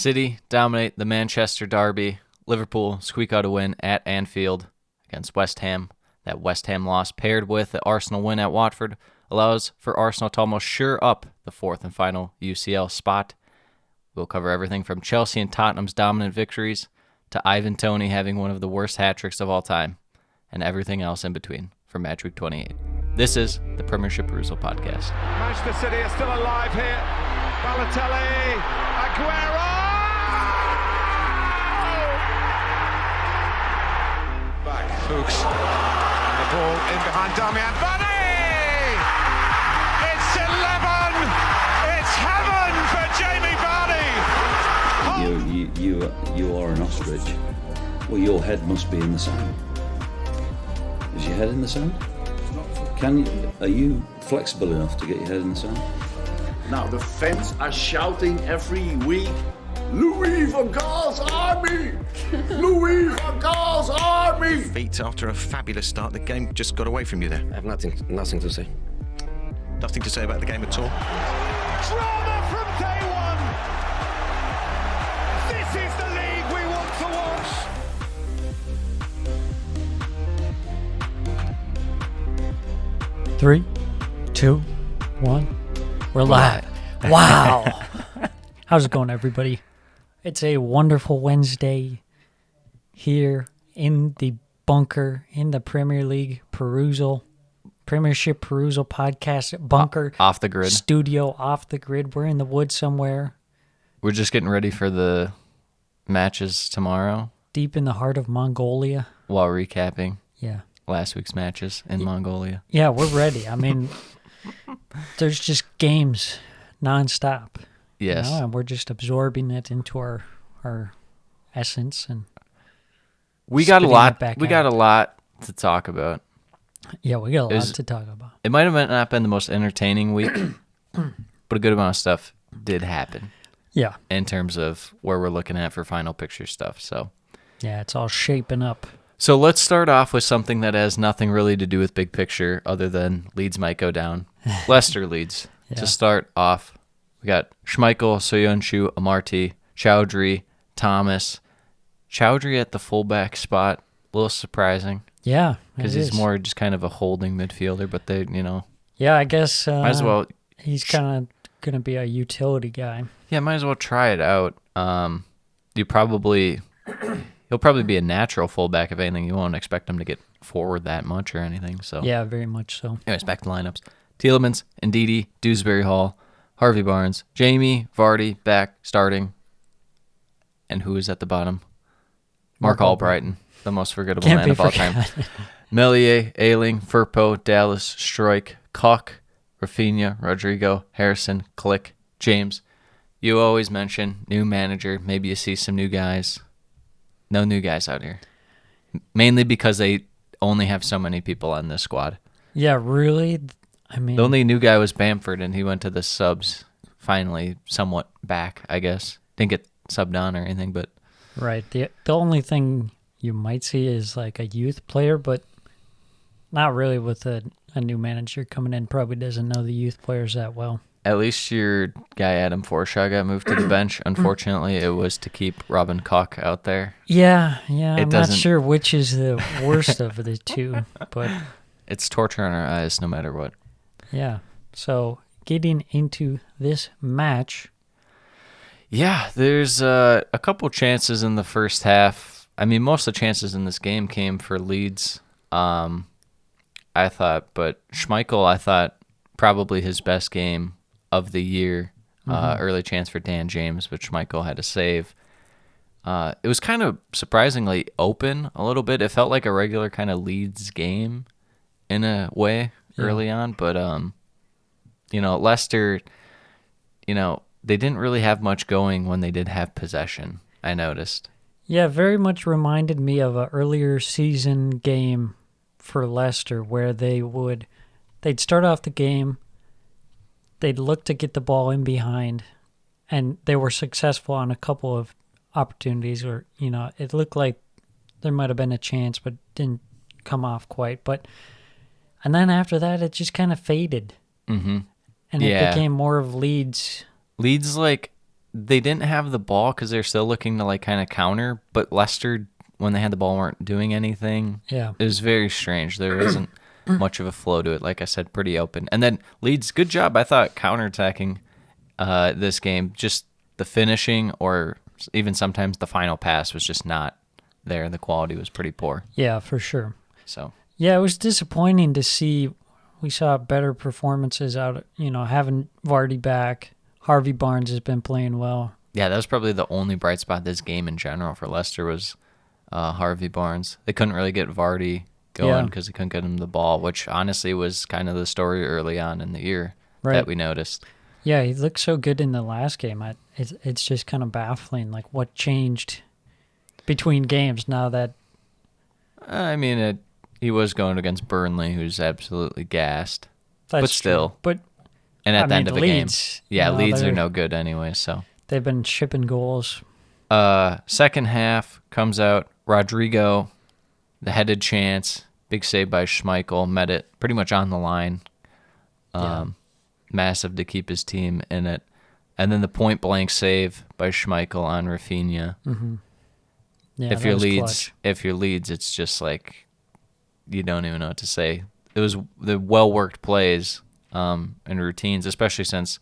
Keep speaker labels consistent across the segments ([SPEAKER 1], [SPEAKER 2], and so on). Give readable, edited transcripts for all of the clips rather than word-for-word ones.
[SPEAKER 1] City dominate the Manchester derby. Liverpool squeak out a win at Anfield against West Ham. That West Ham loss paired with the Arsenal win at Watford allows for Arsenal to almost sure up the fourth and final UCL spot. We'll cover everything from Chelsea and Tottenham's dominant victories to Ivan Toney having one of the worst hat-tricks of all time and everything else in between for Matchweek 28. This is the Premiership Perusal podcast.
[SPEAKER 2] Manchester City are still alive here. Balotelli, Aguero! Back, Fuchs, the ball in behind Damian Vardy! It's 11! It's heaven for Jamie Vardy!
[SPEAKER 3] You are an ostrich. Well, your head must be in the sand. Is your head in the sand? Are you flexible enough to get your head in the sand?
[SPEAKER 4] Now the fans are shouting every week, Louis van Gaal's army! Louis van Gaal's army!
[SPEAKER 5] Feet after a fabulous start, the game just got away from you there.
[SPEAKER 6] I have nothing to say.
[SPEAKER 5] Nothing to say about the game at all.
[SPEAKER 2] Drama from day one! This is the league we want to watch!
[SPEAKER 7] 3, 2, 1. We're live. Wow. How's it going, everybody? It's a wonderful Wednesday here in the bunker in the Premier League Perusal, Premiership Perusal podcast bunker.
[SPEAKER 1] Off the grid.
[SPEAKER 7] Studio off the grid. We're in the woods somewhere.
[SPEAKER 1] We're just getting ready for the matches tomorrow.
[SPEAKER 7] Deep in the heart of Mongolia.
[SPEAKER 1] While recapping
[SPEAKER 7] last
[SPEAKER 1] week's matches in Mongolia.
[SPEAKER 7] Yeah, we're ready. I mean, there's just games nonstop.
[SPEAKER 1] Yes.
[SPEAKER 7] You know, and we're just absorbing it into our essence, and
[SPEAKER 1] we got a lot to talk about.
[SPEAKER 7] Yeah, we got a lot to talk about.
[SPEAKER 1] It might have not been the most entertaining week, but a good amount of stuff did happen.
[SPEAKER 7] Yeah.
[SPEAKER 1] In terms of where we're looking at for final picture stuff. So
[SPEAKER 7] yeah, it's all shaping up.
[SPEAKER 1] So let's start off with something that has nothing really to do with big picture other than Leeds might go down. Leicester Leeds.
[SPEAKER 7] Yeah.
[SPEAKER 1] To start off, we got Schmeichel, Soyuncu, Amartey, Chowdhury, Thomas. Chowdhury at the fullback spot, a little surprising.
[SPEAKER 7] Yeah,
[SPEAKER 1] because he's more just kind of a holding midfielder, but they,
[SPEAKER 7] Yeah, I guess
[SPEAKER 1] might as well.
[SPEAKER 7] He's kind of going to be a utility guy.
[SPEAKER 1] Yeah, might as well try it out. He'll probably be a natural fullback. If anything, you won't expect him to get forward that much or anything. So
[SPEAKER 7] yeah, very much so.
[SPEAKER 1] Anyways, back to lineups. Tielemans, Ndidi, Dewsbury Hall, Harvey Barnes, Jamie, Vardy, back, starting. And who is at the bottom? Mark Albrighton, the most forgettable man of all time. Meslier, Ayling, Firpo, Dallas, Struijk, Koch, Rafinha, Rodrigo, Harrison, Click, James. You always mention new manager. Maybe you see some new guys. No new guys out here. Mainly because they only have so many people on this squad.
[SPEAKER 7] Yeah, really? I mean,
[SPEAKER 1] the only new guy was Bamford, and he went to the subs, finally somewhat back, I guess. Didn't get subbed on or anything, but...
[SPEAKER 7] Right. The only thing you might see is like a youth player, but not really with a new manager coming in. Probably doesn't know the youth players that well.
[SPEAKER 1] At least your guy Adam Forshaw got moved to the bench. Unfortunately, it was to keep Robin Koch out there.
[SPEAKER 7] Yeah. I'm not sure which is the worst of the two, but
[SPEAKER 1] it's torture on our eyes no matter what.
[SPEAKER 7] Yeah. So getting into this match.
[SPEAKER 1] Yeah, there's a couple chances in the first half. I mean, most of the chances in this game came for Leeds, I thought. But Schmeichel, I thought, probably his best game of the year. Early chance for Dan James, but Schmeichel had to save. It was kind of surprisingly open a little bit. It felt like a regular kind of Leeds game in a way early on. But, Leicester, they didn't really have much going when they did have possession, I noticed.
[SPEAKER 7] Yeah, very much reminded me of an earlier season game for Leicester where they'd start off the game, they'd look to get the ball in behind, and they were successful on a couple of opportunities where, it looked like there might have been a chance, but didn't come off quite. And then after that, it just kind of faded.
[SPEAKER 1] Mm-hmm.
[SPEAKER 7] And it became more of Leeds.
[SPEAKER 1] Leeds, they didn't have the ball because they're still looking to like kind of counter, but Leicester, when they had the ball, weren't doing anything.
[SPEAKER 7] Yeah.
[SPEAKER 1] It was very strange. There isn't much of a flow to it. Like I said, pretty open. And then Leeds, good job, I thought, counterattacking this game. Just the finishing or even sometimes the final pass was just not there. The quality was pretty poor.
[SPEAKER 7] Yeah, for sure.
[SPEAKER 1] So
[SPEAKER 7] Yeah, it was disappointing to see. We saw better performances out, having Vardy back. Harvey Barnes has been playing well.
[SPEAKER 1] yeah, that was probably the only bright spot this game in general for Leicester was Harvey Barnes. They couldn't really get Vardy going because they couldn't get him the ball, which honestly was kind of the story early on in the year that we noticed.
[SPEAKER 7] Yeah, he looked so good in the last game. It's just kind of baffling, like what changed between games now that.
[SPEAKER 1] I mean, he was going against Burnley, who's absolutely gassed.
[SPEAKER 7] That's
[SPEAKER 1] But still.
[SPEAKER 7] true. But
[SPEAKER 1] And at the end of the game.
[SPEAKER 7] Leeds,
[SPEAKER 1] Yeah, Leeds are no good anyway, so.
[SPEAKER 7] They've been shipping goals.
[SPEAKER 1] Second half comes out. Rodrigo, the headed chance. Big save by Schmeichel. Met it pretty much on the line. Massive to keep his team in it. And then the point-blank save by Schmeichel on Rafinha.
[SPEAKER 7] Mm-hmm. Yeah,
[SPEAKER 1] If you're Leeds, it's just like you don't even know what to say. It was the well-worked plays and routines, especially since,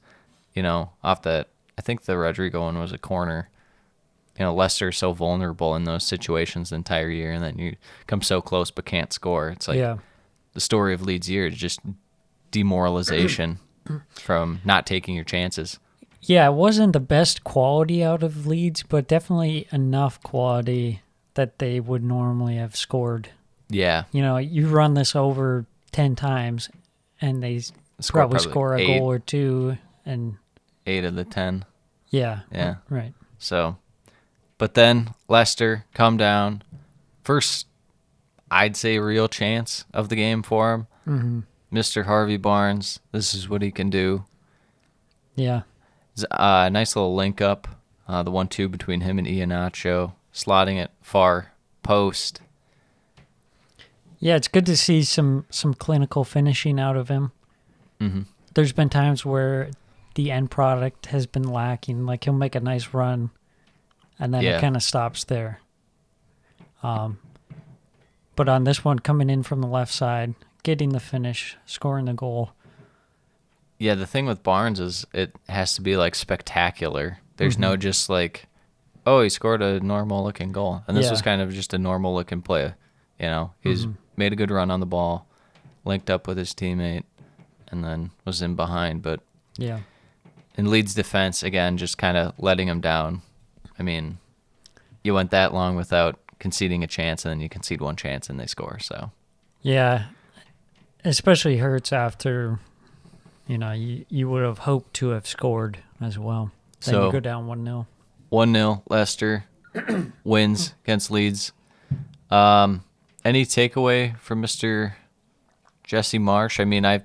[SPEAKER 1] off that, I think the Rodrigo one was a corner. Leicester's so vulnerable in those situations the entire year, and then you come so close but can't score. It's like the story of Leeds' year is just demoralization from not taking your chances.
[SPEAKER 7] Yeah, it wasn't the best quality out of Leeds, but definitely enough quality that they would normally have scored.
[SPEAKER 1] Yeah.
[SPEAKER 7] You run this over 10 times, and they probably score a goal or two. And
[SPEAKER 1] 8 of the 10.
[SPEAKER 7] Yeah.
[SPEAKER 1] Yeah.
[SPEAKER 7] Right.
[SPEAKER 1] So, but then Leicester come down. First, I'd say real chance of the game for him.
[SPEAKER 7] Mm-hmm.
[SPEAKER 1] Mr. Harvey Barnes, this is what he can do.
[SPEAKER 7] Yeah.
[SPEAKER 1] Nice little link up, the 1-2 between him and Iheanacho, slotting it far post.
[SPEAKER 7] Yeah, it's good to see some clinical finishing out of him.
[SPEAKER 1] Mm-hmm.
[SPEAKER 7] There's been times where the end product has been lacking. Like he'll make a nice run, and then it kind of stops there. But on this one, coming in from the left side, getting the finish, scoring the goal.
[SPEAKER 1] Yeah, the thing with Barnes is it has to be like spectacular. There's no just like, oh, he scored a normal looking goal. And this was kind of just a normal looking play. He's made a good run on the ball, linked up with his teammate, and then was in behind. But in Leeds' defense, again, just kind of letting him down. I mean, you went that long without conceding a chance, and then you concede one chance and they score. So
[SPEAKER 7] yeah, especially hurts after. You would have hoped to have scored as well. Then you go down 1-0.
[SPEAKER 1] 1-0, Leicester wins against Leeds. Any takeaway from Mr. Jesse Marsch? I mean,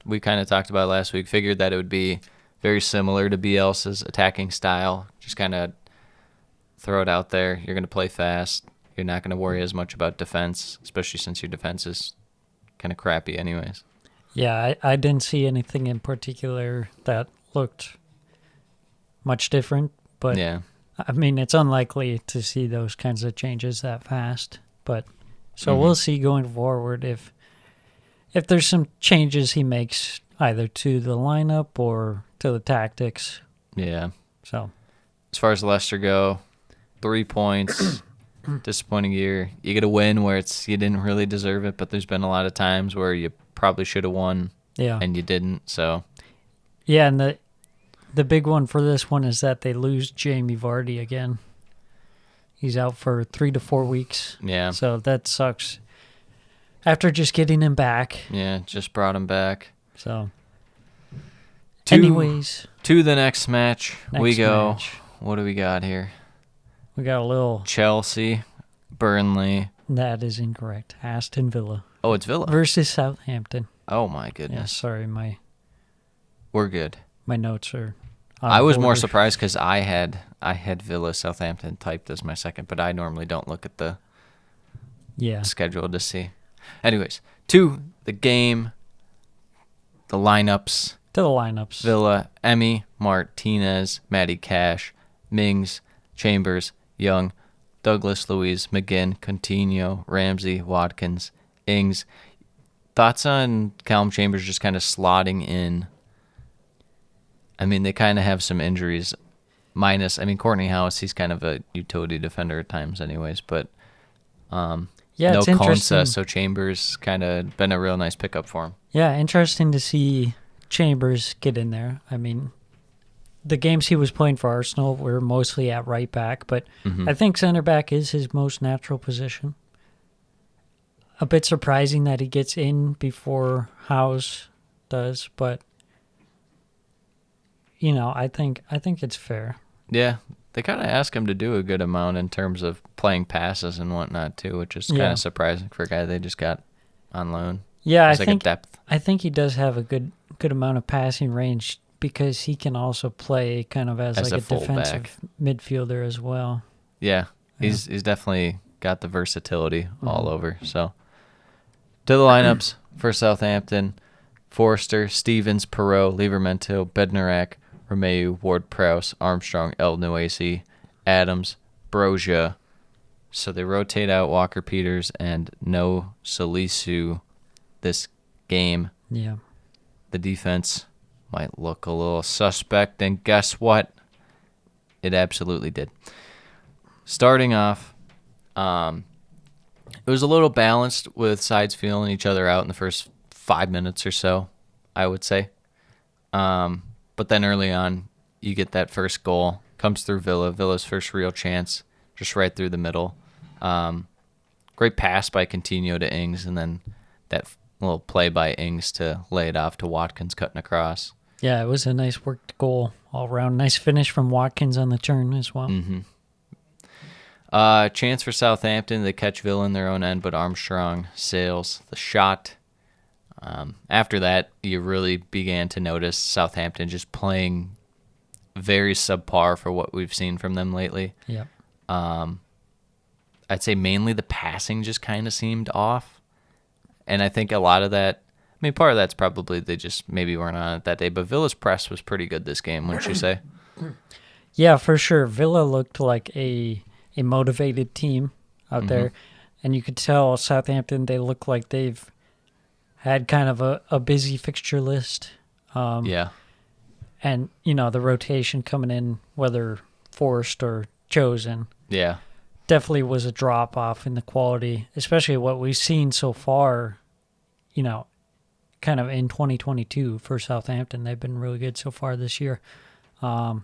[SPEAKER 1] we kind of talked about it last week. Figured that it would be very similar to Bielsa's attacking style. Just kind of throw it out there. You're going to play fast. You're not going to worry as much about defense, especially since your defense is kind of crappy anyways.
[SPEAKER 7] Yeah, I didn't see anything in particular that looked much different, but I mean, it's unlikely to see those kinds of changes that fast. But so we'll see going forward if there's some changes he makes either to the lineup or to the tactics.
[SPEAKER 1] Yeah.
[SPEAKER 7] So
[SPEAKER 1] as far as Leicester go, 3 points. Disappointing year. You get a win where you didn't really deserve it, but there's been a lot of times where you probably should have won and you didn't. So
[SPEAKER 7] yeah, and the big one for this one is that they lose Jamie Vardy again. He's out for 3 to 4 weeks.
[SPEAKER 1] Yeah.
[SPEAKER 7] So that sucks. After just getting him back.
[SPEAKER 1] Yeah, just brought him back.
[SPEAKER 7] So anyways.
[SPEAKER 1] To the next match we go.
[SPEAKER 7] Match.
[SPEAKER 1] What do we got here?
[SPEAKER 7] We got a little
[SPEAKER 1] Chelsea, Burnley.
[SPEAKER 7] That is incorrect. Aston Villa.
[SPEAKER 1] Oh, it's Villa.
[SPEAKER 7] Versus Southampton.
[SPEAKER 1] Oh, my goodness.
[SPEAKER 7] Yeah, sorry,
[SPEAKER 1] we're good.
[SPEAKER 7] My notes are
[SPEAKER 1] I was more surprised because I had Villa Southampton typed as my second, but I normally don't look at the schedule to see. Anyways, to the game, the lineups,
[SPEAKER 7] To the lineups.
[SPEAKER 1] Villa, Emmy, Martinez, Matty Cash, Mings, Chambers, Young, Douglas Luiz, McGinn, Coutinho, Ramsey, Watkins, Ings. Thoughts on Callum Chambers just kind of slotting in? I mean, they kind of have some injuries. Courtney House, he's kind of a utility defender at times anyways, but
[SPEAKER 7] Yeah,
[SPEAKER 1] no
[SPEAKER 7] it's interesting.
[SPEAKER 1] Konsa, so Chambers kind of been a real nice pickup for him.
[SPEAKER 7] Yeah, interesting to see Chambers get in there. I mean, the games he was playing for Arsenal were mostly at right back, but I think center back is his most natural position. A bit surprising that he gets in before House does, but I think it's fair.
[SPEAKER 1] Yeah, they kind of ask him to do a good amount in terms of playing passes and whatnot too, which is kind of surprising for a guy they just got on loan.
[SPEAKER 7] Yeah,
[SPEAKER 1] It's like a depth.
[SPEAKER 7] I think he does have a good amount of passing range because he can also play kind of as like
[SPEAKER 1] a
[SPEAKER 7] a defensive
[SPEAKER 1] fullback.
[SPEAKER 7] midfielder as well.
[SPEAKER 1] Yeah, he's definitely got the versatility all over. So to the lineups for Southampton: Forster, Stevens, Perot, Livramento, Bednarak, Romeu, Ward-Prowse, Armstrong, El Nuesi, Adams, Broja. So they rotate out Walker Peters and no Salisu this game.
[SPEAKER 7] Yeah.
[SPEAKER 1] The defense might look a little suspect, and guess what? It absolutely did. Starting off, it was a little balanced with sides feeling each other out in the first 5 minutes or so, I would say. But then early on, you get that first goal. Comes through Villa's first real chance, just right through the middle. Great pass by Coutinho to Ings, and then that little play by Ings to lay it off to Watkins cutting across.
[SPEAKER 7] Yeah, it was a nice worked goal all around. Nice finish from Watkins on the turn as well.
[SPEAKER 1] Chance for Southampton. They catch Villa in their own end, but Armstrong sails the shot. After that, you really began to notice Southampton just playing very subpar for what we've seen from them lately.
[SPEAKER 7] Yep.
[SPEAKER 1] I'd say mainly the passing just kind of seemed off. And I think a lot of that, part of that's probably they just maybe weren't on it that day, but Villa's press was pretty good this game, wouldn't you say?
[SPEAKER 7] Yeah, for sure. Villa looked like a motivated team out there. And you could tell Southampton, they look like they've had kind of a busy fixture list.
[SPEAKER 1] Yeah.
[SPEAKER 7] And, the rotation coming in, whether forced or chosen,
[SPEAKER 1] Yeah.
[SPEAKER 7] definitely was a drop off in the quality, especially what we've seen so far, kind of in 2022 for Southampton. They've been really good so far this year. But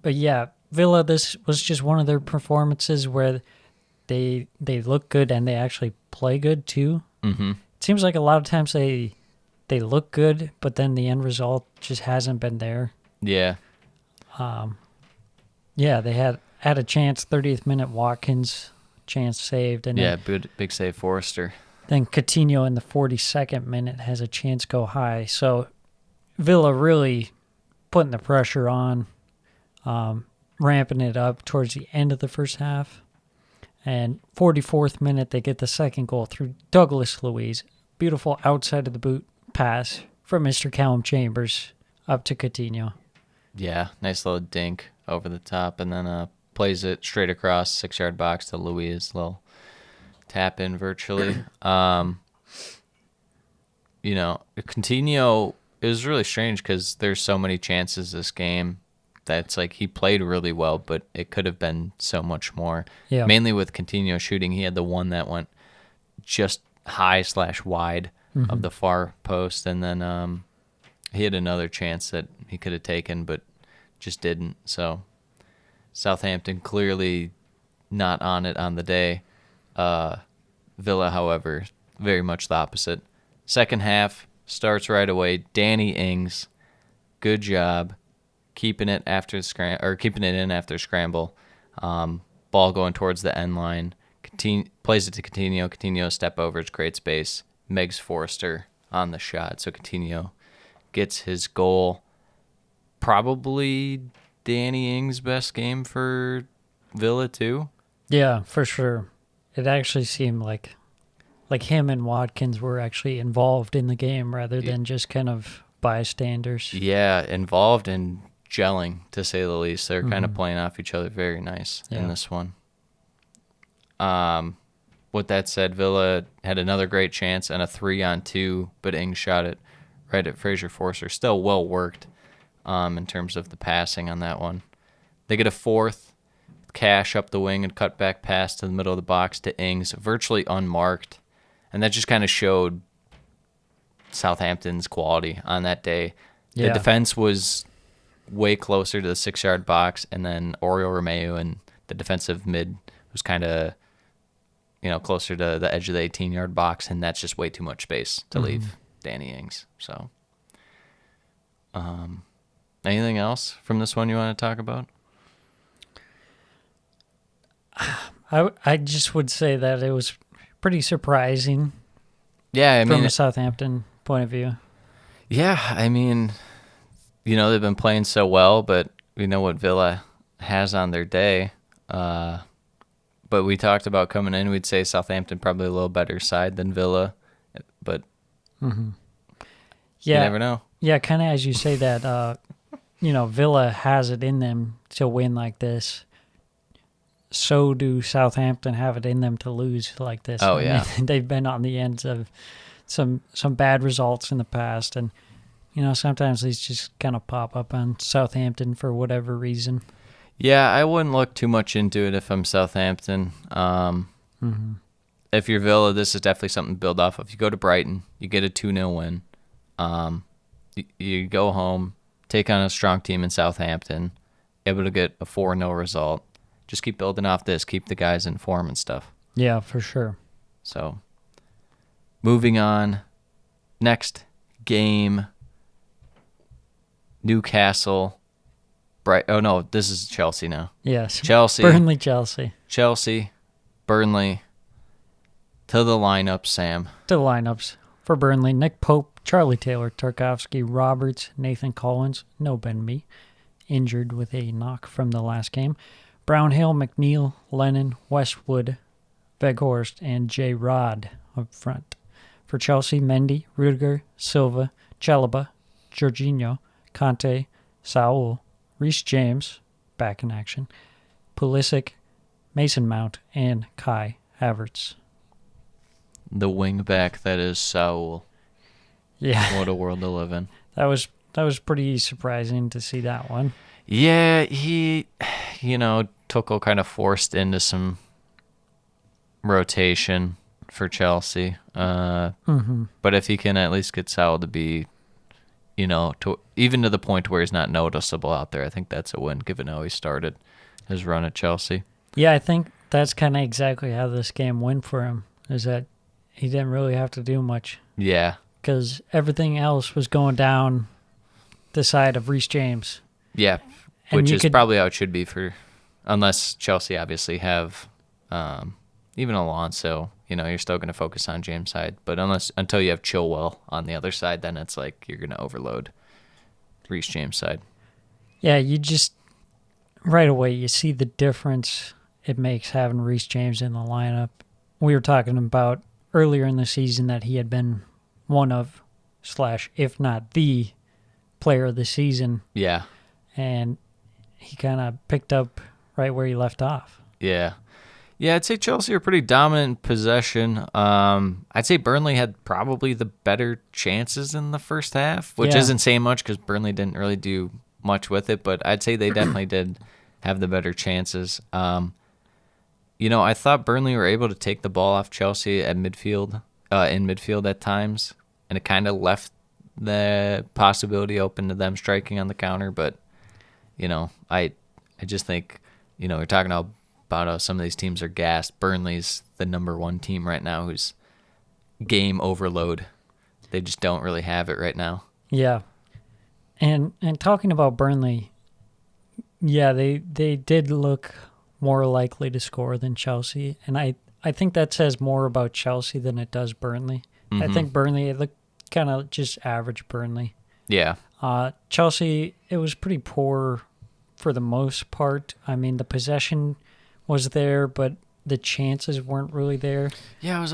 [SPEAKER 7] yeah, Villa, this was just one of their performances where they look good and they actually play good too.
[SPEAKER 1] Mm-hmm.
[SPEAKER 7] It seems like a lot of times they look good, but then the end result just hasn't been there.
[SPEAKER 1] Yeah.
[SPEAKER 7] Yeah, they had a chance, 30th minute Watkins chance saved, and
[SPEAKER 1] Yeah, big save Forrester.
[SPEAKER 7] then Coutinho in the 42nd minute has a chance go high. So Villa really putting the pressure on, ramping it up towards the end of the first half. And 44th minute, they get the second goal through Douglas Luiz. Beautiful outside of the boot pass from Mr. Callum Chambers up to Coutinho.
[SPEAKER 1] Yeah, nice little dink over the top, and then plays it straight across 6-yard box to Luiz. Little tap in virtually. Coutinho, it was really strange because there's so many chances this game that's like he played really well, but it could have been so much more.
[SPEAKER 7] Yeah.
[SPEAKER 1] Mainly with Coutinho shooting, he had the one that went just high/wide of the far post, and then he had another chance that he could have taken, but just didn't. So Southampton clearly not on it on the day. Villa, however, very much the opposite. Second half starts right away. Danny Ings, good job keeping it in after scramble. Ball going towards the end line. Plays it to Coutinho. Coutinho step overs, great space. Megs Forrester on the shot. So Coutinho gets his goal. Probably Danny Ings' best game for Villa too.
[SPEAKER 7] Yeah, for sure. It actually seemed like him and Watkins were actually involved in the game rather than just kind of bystanders.
[SPEAKER 1] Yeah, involved and gelling, to say the least. They're kind of playing off each other very nice in this one. With that said, Villa had another great chance and a 3-on-2, but Ings shot it right at Fraser Forster. Still well worked in terms of the passing on that one. They get a fourth, Cash up the wing and cut back pass to the middle of the box to Ings, virtually unmarked. And that just kind of showed Southampton's quality on that day. The defense was way closer to the 6-yard box, and then Oriol Romeu and the defensive mid was kind of, closer to the edge of the 18-yard box, and that's just way too much space to leave Danny Ings. So, anything else from this one you want to talk about?
[SPEAKER 7] I just would say that it was pretty surprising.
[SPEAKER 1] Yeah, I mean,
[SPEAKER 7] from a Southampton point of view.
[SPEAKER 1] Yeah, I mean, they've been playing so well, but we know what Villa has on their day. But we talked about coming in, we'd say Southampton probably a little better side than Villa, but you never know.
[SPEAKER 7] Yeah, kind of as you say that, Villa has it in them to win like this. So do Southampton have it in them to lose like this.
[SPEAKER 1] Oh, yeah.
[SPEAKER 7] They've been on the ends of some bad results in the past, and sometimes these just kind of pop up on Southampton for whatever reason.
[SPEAKER 1] Yeah, I wouldn't look too much into it if I'm Southampton. If you're Villa, this is definitely something to build off of. You go to Brighton, you get a 2-0 win. You go home, take on a strong team in Southampton, able to get a 4-0 result. Just keep building off this, keep the guys in form and stuff.
[SPEAKER 7] Yeah, for sure.
[SPEAKER 1] So, moving on. Next game, Newcastle. Oh, no, this is Chelsea now.
[SPEAKER 7] Yes.
[SPEAKER 1] Chelsea.
[SPEAKER 7] Chelsea.
[SPEAKER 1] Burnley. To the lineup, Sam.
[SPEAKER 7] To the lineups. For Burnley, Nick Pope, Charlie Taylor, Tarkowski, Roberts, Nathan Collins, no Ben Mee, injured with a knock from the last game. Brownhill, McNeil, Lennon, Westwood, Weghorst, and J. Rod up front. For Chelsea, Mendy, Rudiger, Silva, Chalobah, Jorginho, Conte, Saul, Reece James, back in action, Pulisic, Mason Mount, and Kai Havertz.
[SPEAKER 1] The wing back that is Saul.
[SPEAKER 7] Yeah.
[SPEAKER 1] What a world to live in.
[SPEAKER 7] That was pretty surprising to see that one.
[SPEAKER 1] Yeah, he, Tuchel kind of forced into some rotation for Chelsea. But if he can at least get Saul to be, even to the point where he's not noticeable out there, I think that's a win, given how he started his run at Chelsea.
[SPEAKER 7] Yeah, I think that's kind of exactly how this game went for him, is that he didn't really have to do much.
[SPEAKER 1] Yeah.
[SPEAKER 7] Because everything else was going down the side of Reece James.
[SPEAKER 1] Yeah, which is probably how it should be unless Chelsea obviously have even Alonso. You're still going to focus on James' side, but until you have Chilwell on the other side, then it's like you're going to overload Reece James' side.
[SPEAKER 7] Yeah, you just right away you see the difference it makes having Reece James in the lineup. We were talking about earlier in the season that he had been one of / if not the player of the season.
[SPEAKER 1] Yeah.
[SPEAKER 7] And he kind of picked up right where he left off.
[SPEAKER 1] Yeah. Yeah, I'd say Chelsea are pretty dominant in possession. I'd say Burnley had probably the better chances in the first half, which isn't saying much because Burnley didn't really do much with it, but I'd say they definitely did have the better chances. I thought Burnley were able to take the ball off Chelsea at midfield, in midfield at times, and it kind of left the possibility open to them striking on the counter, but I just think, we're talking about how some of these teams are gassed. Burnley's the number one team right now who's game overload. They just don't really have it right now.
[SPEAKER 7] Yeah. And talking about Burnley, yeah, they did look more likely to score than Chelsea, and I think that says more about Chelsea than it does Burnley. I think Burnley, it looked kind of just average Burnley.
[SPEAKER 1] Yeah.
[SPEAKER 7] Chelsea, it was pretty poor for the most part. I mean, the possession was there, but the chances weren't really there.
[SPEAKER 1] Yeah,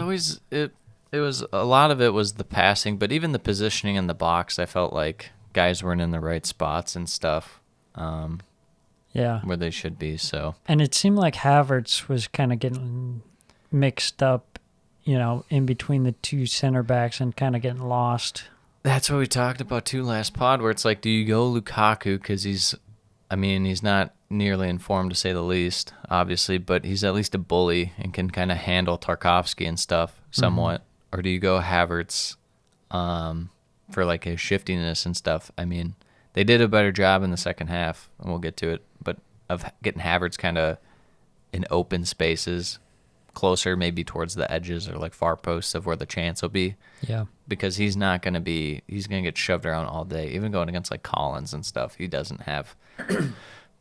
[SPEAKER 1] A lot of it was the passing, but even the positioning in the box, I felt like guys weren't in the right spots and stuff
[SPEAKER 7] Yeah.
[SPEAKER 1] where they should be. So
[SPEAKER 7] And it seemed like Havertz was kind of getting mixed up, in between the two center backs and kind of getting lost.
[SPEAKER 1] that's what we talked about too last pod, where it's like, do you go Lukaku because he's not nearly informed to say the least, obviously, but he's at least a bully and can kind of handle Tarkovsky and stuff somewhat. Or do you go Havertz for like his shiftiness and stuff? I mean, they did a better job in the second half, and we'll get to it, but of getting Havertz kind of in open spaces, closer maybe towards the edges or like far posts of where the chance will be.
[SPEAKER 7] Yeah.
[SPEAKER 1] Because he's going to get shoved around all day. Even going against like Collins and stuff, he doesn't have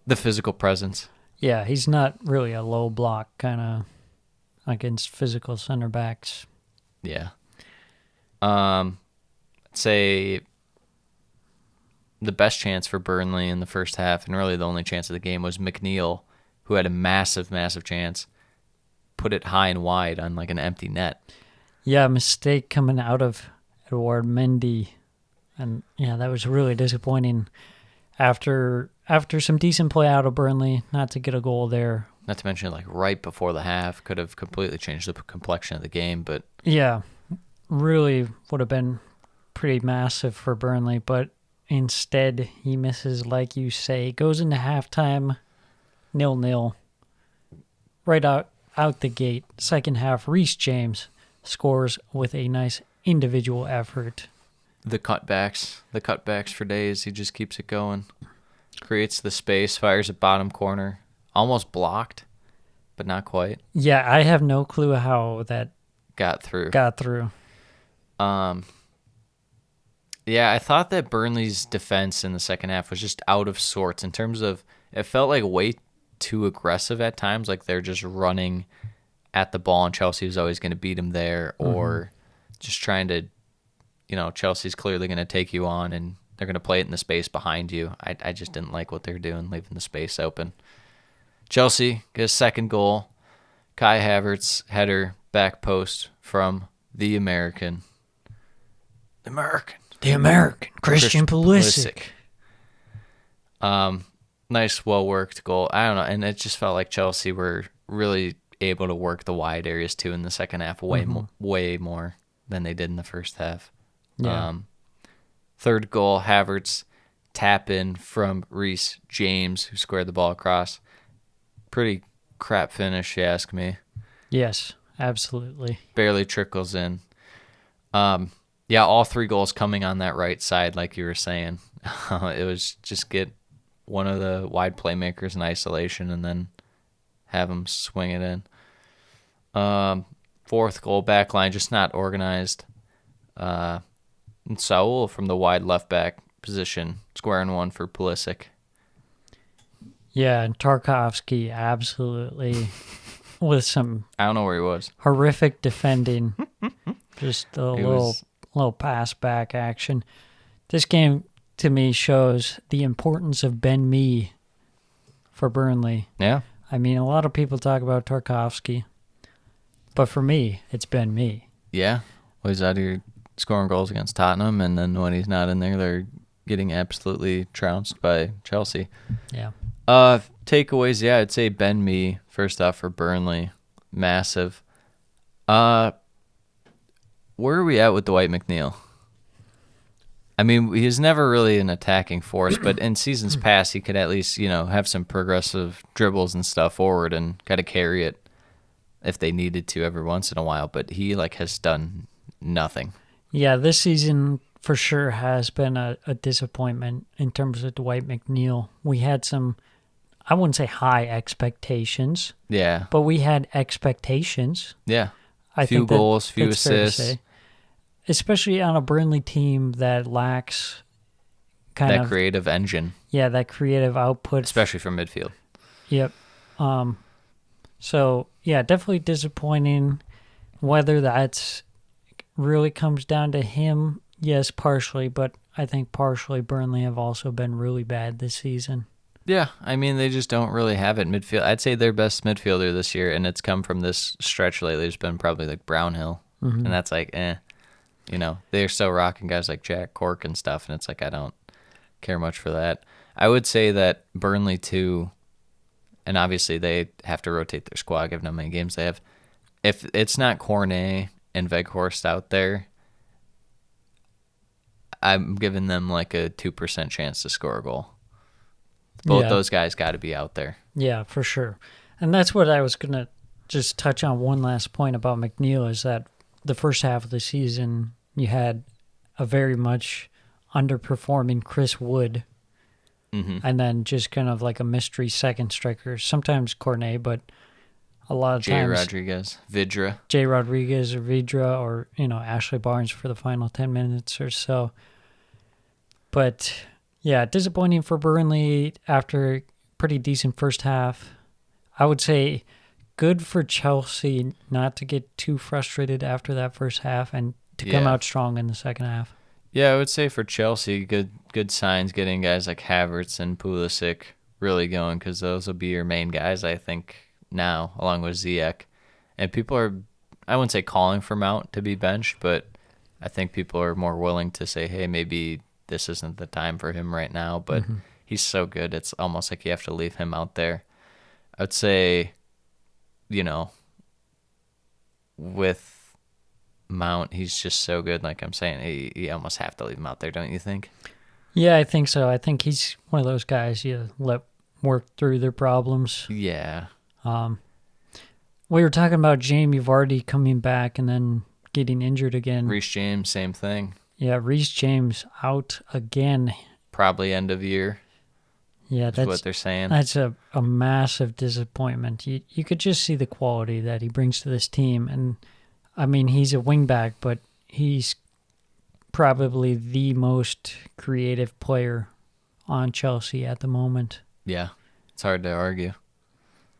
[SPEAKER 1] the physical presence.
[SPEAKER 7] Yeah, he's not really a low block kind of against physical center backs.
[SPEAKER 1] Yeah. I'd say the best chance for Burnley in the first half, and really the only chance of the game, was McNeil, who had a massive, massive chance, put it high and wide on like an empty net.
[SPEAKER 7] Yeah, mistake coming out of Edouard Mendy. And yeah, that was really disappointing after some decent play out of Burnley, not to get a goal there.
[SPEAKER 1] Not to mention, like, right before the half, could have completely changed the complexion of the game, but...
[SPEAKER 7] Yeah, really would have been pretty massive for Burnley, but instead he misses, like you say. Goes into halftime 0-0. Right out the gate. Second half, Reece James scores with a nice individual effort.
[SPEAKER 1] The cutbacks for days, he just keeps it going. Creates the space, fires at bottom corner. Almost blocked, but not quite.
[SPEAKER 7] Yeah, I have no clue how that
[SPEAKER 1] got through. Yeah, I thought that Burnley's defense in the second half was just out of sorts in terms of, it felt like way too aggressive at times, like they're just running at the ball and Chelsea was always going to beat them there, or just trying to, Chelsea's clearly going to take you on and they're going to play it in the space behind you. I just didn't like what they were doing, leaving the space open. Chelsea get a second goal. Kai Havertz header, back post from the American.
[SPEAKER 7] Christian Pulisic.
[SPEAKER 1] Nice, well-worked goal. I don't know, and it just felt like Chelsea were really able to work the wide areas too in the second half way more than they did in the first half.
[SPEAKER 7] Yeah.
[SPEAKER 1] Third goal, Havertz tap in from Reece James, who squared the ball across. Pretty crap finish, you ask me.
[SPEAKER 7] Yes, absolutely.
[SPEAKER 1] Barely trickles in. Yeah, all three goals coming on that right side, like you were saying. It was just get one of the wide playmakers in isolation and then have him swing it in. Fourth goal, back line, just not organized. And Saul from the wide left back position, squaring one for Pulisic.
[SPEAKER 7] Yeah, and Tarkovsky absolutely with some
[SPEAKER 1] I don't know where he was.
[SPEAKER 7] horrific defending. Just a
[SPEAKER 1] He
[SPEAKER 7] little
[SPEAKER 1] was-
[SPEAKER 7] pass back action. This game to me shows the importance of Ben Mee for Burnley.
[SPEAKER 1] Yeah.
[SPEAKER 7] I mean, a lot of people talk about Tarkovsky, but for me, it's Ben Mee.
[SPEAKER 1] Yeah. Well, he's out here scoring goals against Tottenham, and then when he's not in there, they're getting absolutely trounced by Chelsea.
[SPEAKER 7] Yeah.
[SPEAKER 1] Takeaways, yeah, I'd say Ben Mee, first off, for Burnley. Massive. Where are we at with Dwight McNeil? I mean, he's never really an attacking force, but in seasons past, he could at least, have some progressive dribbles and stuff forward and kind of carry it if they needed to every once in a while, but he, has done nothing.
[SPEAKER 7] Yeah, this season for sure has been a disappointment in terms of Dwight McNeil. We had some, I wouldn't say high expectations,
[SPEAKER 1] Yeah.
[SPEAKER 7] but we had expectations.
[SPEAKER 1] Yeah.
[SPEAKER 7] I
[SPEAKER 1] Few
[SPEAKER 7] think
[SPEAKER 1] goals, few
[SPEAKER 7] that's fair to
[SPEAKER 1] assists.
[SPEAKER 7] say. Especially on a Burnley team that lacks
[SPEAKER 1] That creative engine,
[SPEAKER 7] that creative output.
[SPEAKER 1] especially from midfield.
[SPEAKER 7] Yep. So, yeah, definitely disappointing. Whether that's really comes down to him, yes, partially, but I think partially Burnley have also been really bad this season.
[SPEAKER 1] Yeah, I mean, they just don't really have it midfield. I'd say their best midfielder this year, and it's come from this stretch lately, has been probably Brownhill. And that's like, they're still rocking guys like Jack Cork and stuff, and it's like I don't care much for that. I would say that Burnley too, and obviously they have to rotate their squad given how many games they have. If it's not Cornet and Weghorst out there, I'm giving them like a 2% chance to score a goal. Both those guys got to be out there.
[SPEAKER 7] Yeah, for sure. And that's what I was going to just touch on. One last point about McNeil is that the first half of the season, you had a very much underperforming Chris Wood, and then just kind of like a mystery second striker. Sometimes Cornet, but a lot of
[SPEAKER 1] Jay
[SPEAKER 7] times
[SPEAKER 1] Rodriguez, Vidra.
[SPEAKER 7] Jay Rodriguez or Vidra or, Ashley Barnes for the final 10 minutes or so. But, yeah, disappointing for Burnley after a pretty decent first half. I would say good for Chelsea not to get too frustrated after that first half and to come out strong in the second half.
[SPEAKER 1] Yeah, I would say for Chelsea, good signs getting guys like Havertz and Pulisic really going, because those will be your main guys, I think, now, along with Ziyech. And people are, I wouldn't say calling for Mount to be benched, but I think people are more willing to say, hey, maybe this isn't the time for him right now, but he's so good, it's almost like you have to leave him out there. I would say, with Mount, he's just so good. Like I'm saying, you almost have to leave him out there, don't you think?
[SPEAKER 7] Yeah, I think so. I think he's one of those guys you let work through their problems.
[SPEAKER 1] Yeah.
[SPEAKER 7] We were talking about Jamie Vardy coming back and then getting injured again.
[SPEAKER 1] Reece James, same thing.
[SPEAKER 7] Yeah, Reece James out again.
[SPEAKER 1] Probably end of year.
[SPEAKER 7] Yeah, that's
[SPEAKER 1] what they're saying.
[SPEAKER 7] That's a massive disappointment. You could just see the quality that he brings to this team. And, I mean, he's a wingback, but he's probably the most creative player on Chelsea at the moment.
[SPEAKER 1] Yeah, it's hard to argue.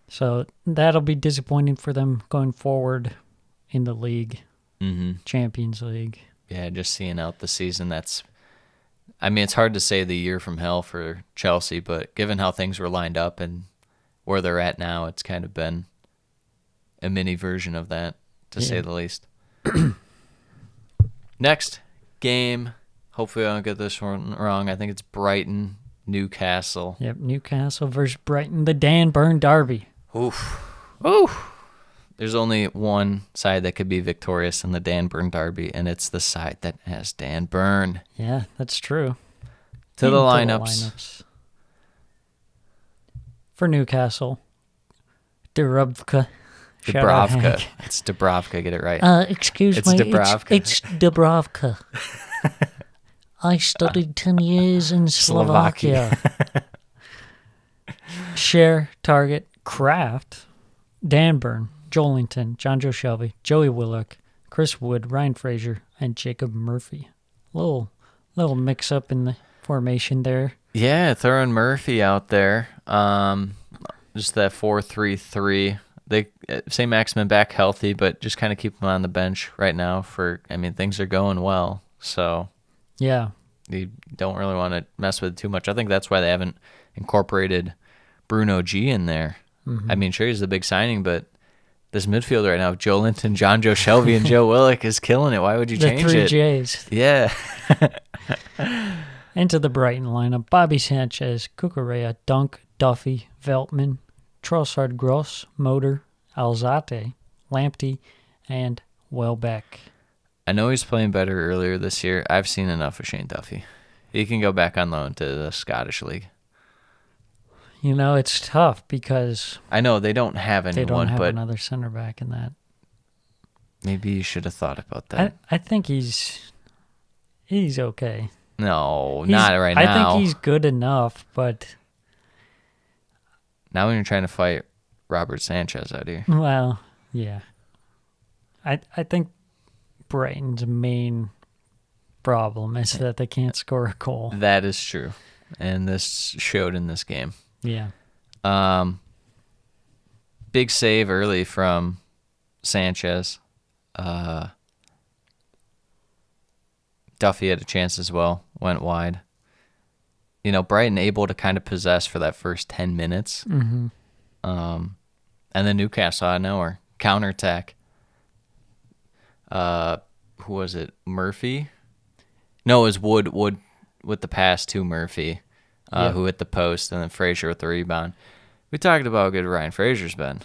[SPEAKER 7] So that'll be disappointing for them going forward in the league, Champions League.
[SPEAKER 1] Yeah, just seeing out the season, it's hard to say the year from hell for Chelsea, but given how things were lined up and where they're at now, it's kind of been a mini version of that, to say the least. Next game, hopefully I don't get this one wrong. I think it's Brighton, Newcastle.
[SPEAKER 7] Yep, Newcastle versus Brighton, the Dan Burn Derby.
[SPEAKER 1] Oof. There's only one side that could be victorious in the Dan Burn Derby, and it's the side that has Dan Burn.
[SPEAKER 7] Yeah, that's true.
[SPEAKER 1] To the lineups.
[SPEAKER 7] For Newcastle, Dubravka.
[SPEAKER 1] It's Dubravka, get it right.
[SPEAKER 7] Excuse me,
[SPEAKER 1] Dubravka.
[SPEAKER 7] it's Dubravka. I studied 10 years in Slovakia. Share, Target, Kraft, Dan Burn, Joelinton, John Joe Shelby, Joey Willock, Chris Wood, Ryan Fraser, and Jacob Murphy. Little mix-up in the formation there.
[SPEAKER 1] Yeah, throwing Murphy out there. Just that 4-3-3. They say Maximin back healthy, but just kind of keep him on the bench right now things are going well. So
[SPEAKER 7] yeah,
[SPEAKER 1] you don't really want to mess with it too much. I think that's why they haven't incorporated Bruno G in there. Sure, he's the big signing, but this midfield right now, Joelinton, John Joe Shelby, and Joe Willock is killing it. Why would you change
[SPEAKER 7] the three
[SPEAKER 1] it?
[SPEAKER 7] J's.
[SPEAKER 1] Yeah.
[SPEAKER 7] Into the Brighton lineup, Bobby Sanchez, Cucurella, Dunk, Duffy, Veltman, Trossard, Gross, Motor, Alzate, Lamptey, and Welbeck.
[SPEAKER 1] I know he's playing better earlier this year. I've seen enough of Shane Duffy. He can go back on loan to the Scottish League.
[SPEAKER 7] It's tough because
[SPEAKER 1] I know they don't have anyone,
[SPEAKER 7] they don't have
[SPEAKER 1] but
[SPEAKER 7] another center back in that.
[SPEAKER 1] Maybe you should have thought about that.
[SPEAKER 7] I think he's okay.
[SPEAKER 1] No, not right now.
[SPEAKER 7] I think he's good enough, but
[SPEAKER 1] now when you're trying to fight Robert Sanchez out here.
[SPEAKER 7] Well, yeah. I think Brighton's main problem is that they can't score a goal.
[SPEAKER 1] That is true, and this showed in this game.
[SPEAKER 7] Yeah.
[SPEAKER 1] Big save early from Sanchez. Duffy had a chance as well, went wide. Brighton able to kind of possess for that first 10 minutes. And then Newcastle out of nowhere, counterattack. who was it? Murphy? No, it was Wood with the pass to Murphy, who hit the post, and then Frazier with the rebound. We talked about how good Ryan Frazier's been.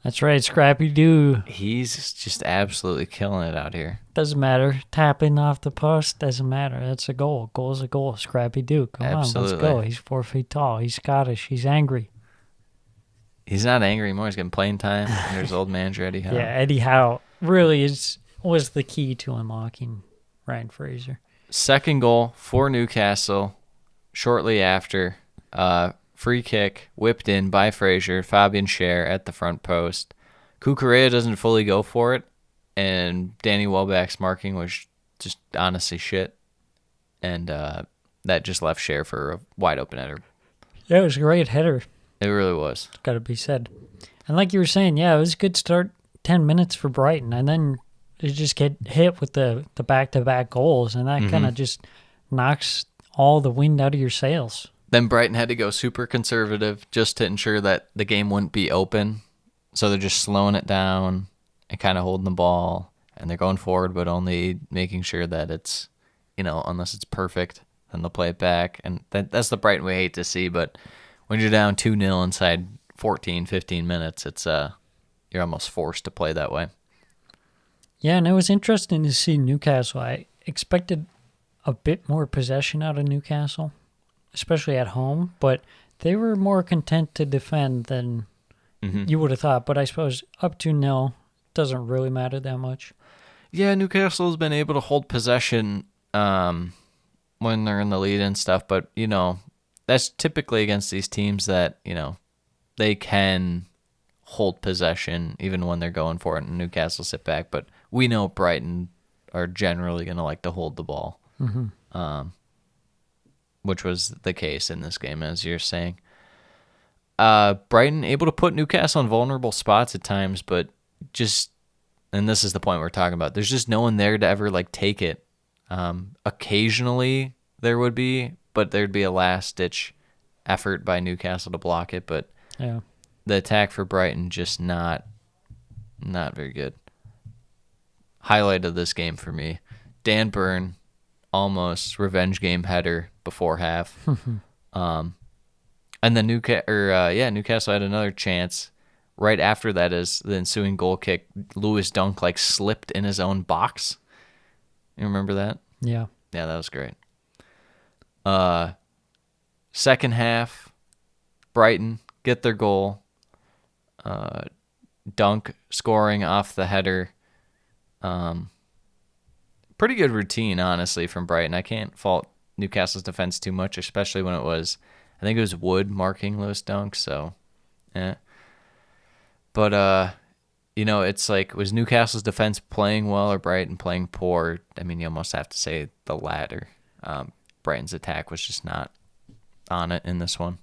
[SPEAKER 7] That's right, Scrappy Doo.
[SPEAKER 1] He's just absolutely killing it out here.
[SPEAKER 7] Doesn't matter. Tapping off the post doesn't matter. That's a goal. Goal's a goal. Scrappy Doo. Come
[SPEAKER 1] Absolutely.
[SPEAKER 7] on, let's go. He's 4 feet tall. He's Scottish. He's angry.
[SPEAKER 1] He's not angry anymore. He's getting playing time. And there's old manager Eddie Howe.
[SPEAKER 7] Yeah, Eddie Howe really was the key to unlocking Ryan Frazier.
[SPEAKER 1] Second goal for Newcastle shortly after. Free kick whipped in by Frazier. Fabian Schär at the front post. Cucurella doesn't fully go for it, and Danny Welbeck's marking was just honestly shit. And that just left Schär for a wide open header.
[SPEAKER 7] Yeah, it was a great header.
[SPEAKER 1] It really was.
[SPEAKER 7] Got to be said. And like you were saying, yeah, it was a good start, 10 minutes for Brighton, and then they just get hit with the back-to-back goals, and that kind of just knocks all the wind out of your sails.
[SPEAKER 1] Then Brighton had to go super conservative just to ensure that the game wouldn't be open. So they're just slowing it down and kind of holding the ball, and they're going forward, but only making sure that it's, unless it's perfect, then they'll play it back. And that's the Brighton we hate to see, but when you're down 2-0 inside 14, 15 minutes, it's you're almost forced to play that way.
[SPEAKER 7] Yeah, and it was interesting to see Newcastle. I expected a bit more possession out of Newcastle, especially at home, but they were more content to defend than you would have thought. But I suppose up 2-0 doesn't really matter that much.
[SPEAKER 1] Yeah, Newcastle has been able to hold possession when they're in the lead and stuff, but, that's typically against these teams that, they can hold possession even when they're going for it, and Newcastle sit back. But we know Brighton are generally going to like to hold the ball, which was the case in this game, as you're saying. Brighton able to put Newcastle in vulnerable spots at times, but just, and this is the point we're talking about, there's just no one there to ever take it. Occasionally there would be, but there'd be a last-ditch effort by Newcastle to block it, but
[SPEAKER 7] Yeah.
[SPEAKER 1] the attack for Brighton just not very good. Highlight of this game for me, Dan Burn, almost revenge game header before half. And then Newcastle had another chance right after that as the ensuing goal kick. Lewis Dunk slipped in his own box. You remember that?
[SPEAKER 7] Yeah.
[SPEAKER 1] Yeah, that was great. Second half, Brighton get their goal. Dunk scoring off the header. Pretty good routine, honestly, from Brighton. I can't fault Newcastle's defense too much, especially when I think it was Wood marking Lewis Dunk, so, yeah. But, it's was Newcastle's defense playing well or Brighton playing poor? I mean, you almost have to say the latter. Brighton's attack was just not on it in this one.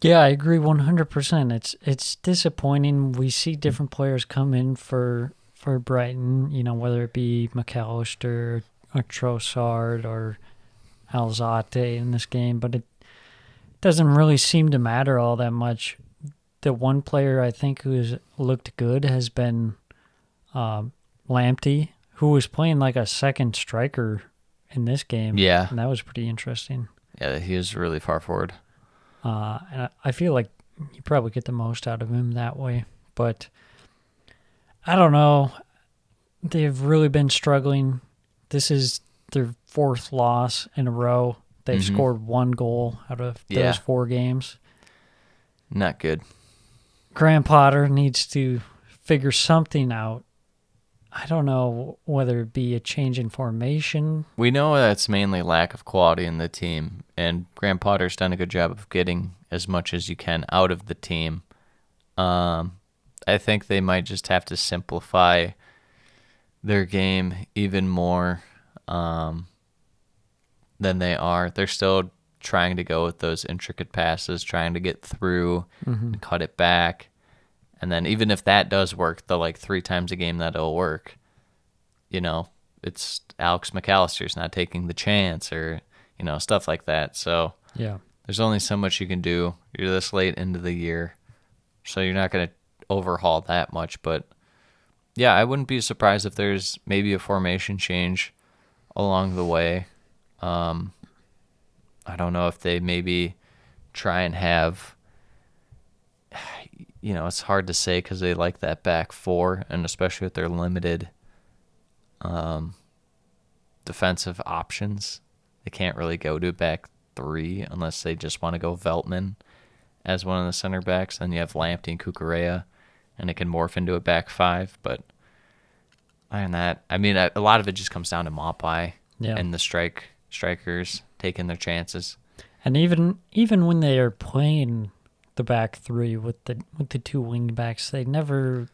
[SPEAKER 7] Yeah, I agree 100%. It's disappointing. We see different players come in for Brighton, whether it be McAllister or Trossard or Alzate in this game, but it doesn't really seem to matter all that much. The one player I think who's looked good has been Lamptey, who was playing like a second striker in this game.
[SPEAKER 1] Yeah.
[SPEAKER 7] And that was pretty interesting.
[SPEAKER 1] Yeah, he was really far forward.
[SPEAKER 7] And I feel like you probably get the most out of him that way. But I don't know. They've really been struggling. This is their fourth loss in a row. They've scored one goal out of those 4 games.
[SPEAKER 1] Not good.
[SPEAKER 7] Graham Potter needs to figure something out. I don't know whether it be a change in formation.
[SPEAKER 1] We know that's mainly lack of quality in the team, and Graham Potter's done a good job of getting as much as you can out of the team. I think they might just have to simplify their game even more than they are. They're still trying to go with those intricate passes, trying to get through and cut it back. And then even if that does work, the 3 times a game that it'll work, it's Alex McAllister's not taking the chance or, stuff like that. So
[SPEAKER 7] Yeah.
[SPEAKER 1] there's only so much you can do. You're this late into the year, so you're not going to overhaul that much. But Yeah, I wouldn't be surprised if there's maybe a formation change along the way. I don't know if they maybe try and have, it's hard to say because they like that back four, and especially with their limited defensive options, they can't really go to back three unless they just want to go Veltman as one of the center backs. Then you have Lamptey and Cucurella, and it can morph into a back five. But other than that, I mean, a lot of it just comes down to Maupay and the strikers taking their chances.
[SPEAKER 7] And even when they are playing the back three with the two wing backs, they never.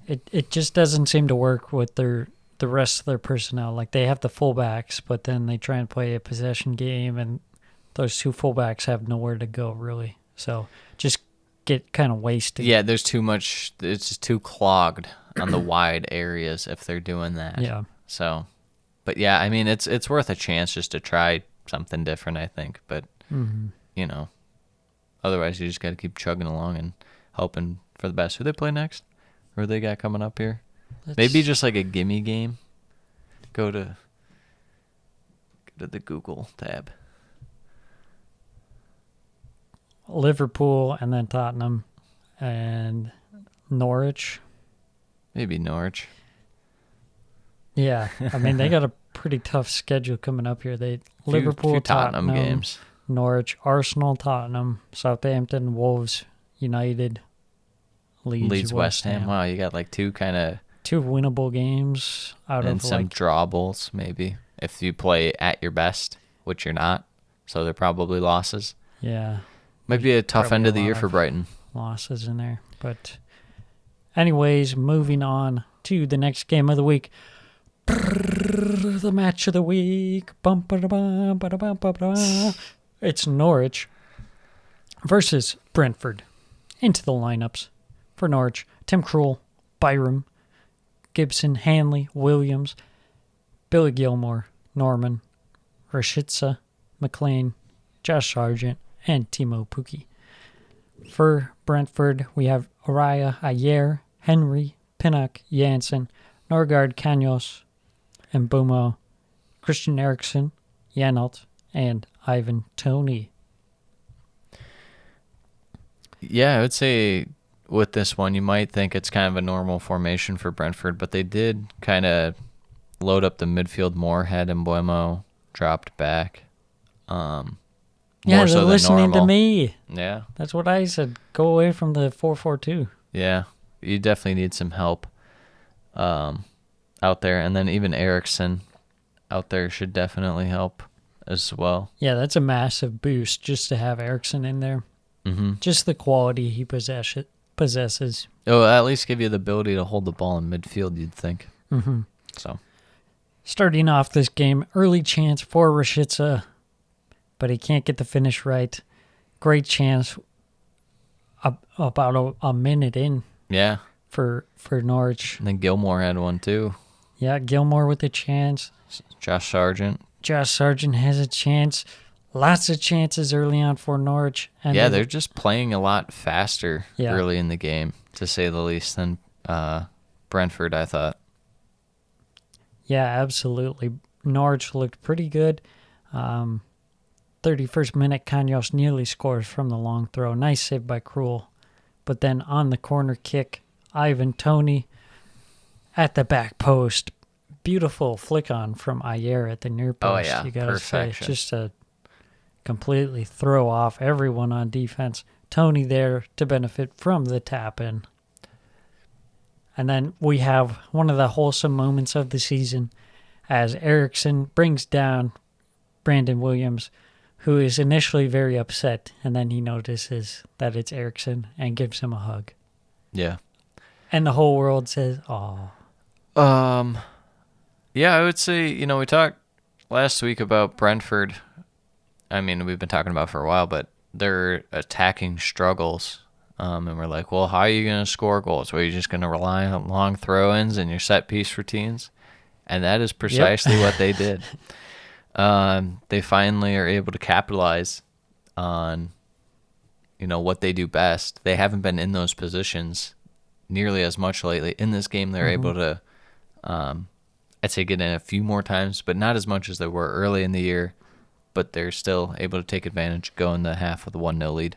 [SPEAKER 7] It just doesn't seem to work with the rest of their personnel. Like, they have the fullbacks, but then they try and play a possession game, and those two fullbacks have nowhere to go, really. So just get kind of wasted.
[SPEAKER 1] Yeah, there's too much. It's just too clogged on the wide areas if they're doing that.
[SPEAKER 7] Yeah.
[SPEAKER 1] So, but yeah, I mean, it's worth a chance just to try something different, I think. But, otherwise you just got to keep chugging along and hoping for the best. Who they play next? Or who they got coming up here? Maybe just like a gimme game. Go to the Google tab.
[SPEAKER 7] Liverpool and then Tottenham and Norwich.
[SPEAKER 1] Maybe Norwich.
[SPEAKER 7] Yeah, I mean, they got a pretty tough schedule coming up here. Liverpool,
[SPEAKER 1] few Tottenham games.
[SPEAKER 7] Norwich, Arsenal, Tottenham, Southampton, Wolves, United, Leeds,
[SPEAKER 1] West Ham. Wow, you got like two
[SPEAKER 7] winnable games out
[SPEAKER 1] and
[SPEAKER 7] of
[SPEAKER 1] some drawables maybe if you play at your best, which you're not. So they're probably losses.
[SPEAKER 7] Yeah.
[SPEAKER 1] Might be a tough end of the year for Brighton.
[SPEAKER 7] Losses in there. But anyways, moving on to the next game of the week. The match of the week. It's Norwich versus Brentford. Into the lineups for Norwich: Tim Krul, Byram, Gibson, Hanley, Williams, Billy Gilmore, Norman, Rashica, McLean, Josh Sargent, and Timo Pukki. For Brentford, we have Araya, Ayer, Henry, Pinnock, Jansen, Norgard, Canos, and Mbumo, Christian Eriksen, Janelt, and Ivan Toney.
[SPEAKER 1] Yeah, I would say with this one, you might think it's kind of a normal formation for Brentford, but they did kind of load up the midfield more. Had Mbumo dropped back.
[SPEAKER 7] Yeah,
[SPEAKER 1] they're
[SPEAKER 7] so listening to me.
[SPEAKER 1] Yeah.
[SPEAKER 7] That's what I said. Go away from the 4-4-2.
[SPEAKER 1] Yeah, you definitely need some help out there. And then even Eriksen out there should definitely help as well.
[SPEAKER 7] Yeah, that's a massive boost just to have Eriksen in there.
[SPEAKER 1] Mm-hmm.
[SPEAKER 7] Just the quality he possesses.
[SPEAKER 1] It'll at least give you the ability to hold the ball in midfield, you'd think.
[SPEAKER 7] Mm-hmm.
[SPEAKER 1] So,
[SPEAKER 7] starting off this game, early chance for Rashica, but he can't get the finish right. Great chance about a minute in.
[SPEAKER 1] Yeah.
[SPEAKER 7] For Norwich.
[SPEAKER 1] And then Gilmore had one too.
[SPEAKER 7] Yeah, Gilmore with a chance.
[SPEAKER 1] Josh Sargent
[SPEAKER 7] has a chance. Lots of chances early on for Norwich. And
[SPEAKER 1] yeah, they're just playing a lot faster early in the game, to say the least, than Brentford, I thought.
[SPEAKER 7] Yeah, absolutely. Norwich looked pretty good. 31st minute, Canos nearly scores from the long throw. Nice save by Krul. But then on the corner kick, Ivan Toney at the back post. Beautiful flick on from Ayer at the near post.
[SPEAKER 1] Oh, yeah.
[SPEAKER 7] You gotta say,
[SPEAKER 1] Perfection.
[SPEAKER 7] just to completely throw off everyone on defense. Toney there to benefit from the tap in. And then we have one of the wholesome moments of the season as Eriksen brings down Brandon Williams, who is initially very upset, and then he notices that it's Eriksen and gives him a hug.
[SPEAKER 1] Yeah.
[SPEAKER 7] And the whole world says, "Oh."
[SPEAKER 1] Yeah, I would say, we talked last week about Brentford. I mean, we've been talking about it for a while, but their attacking struggles. And we're like, well, how are you going to score goals? Well, you're just going to rely on long throw-ins and your set-piece routines? And that is precisely what they did. They finally are able to capitalize on, what they do best. They haven't been in those positions nearly as much lately. In this game, they're able to, I'd say, get in a few more times, but not as much as they were early in the year. But they're still able to take advantage, go in the half with a 1-0 lead.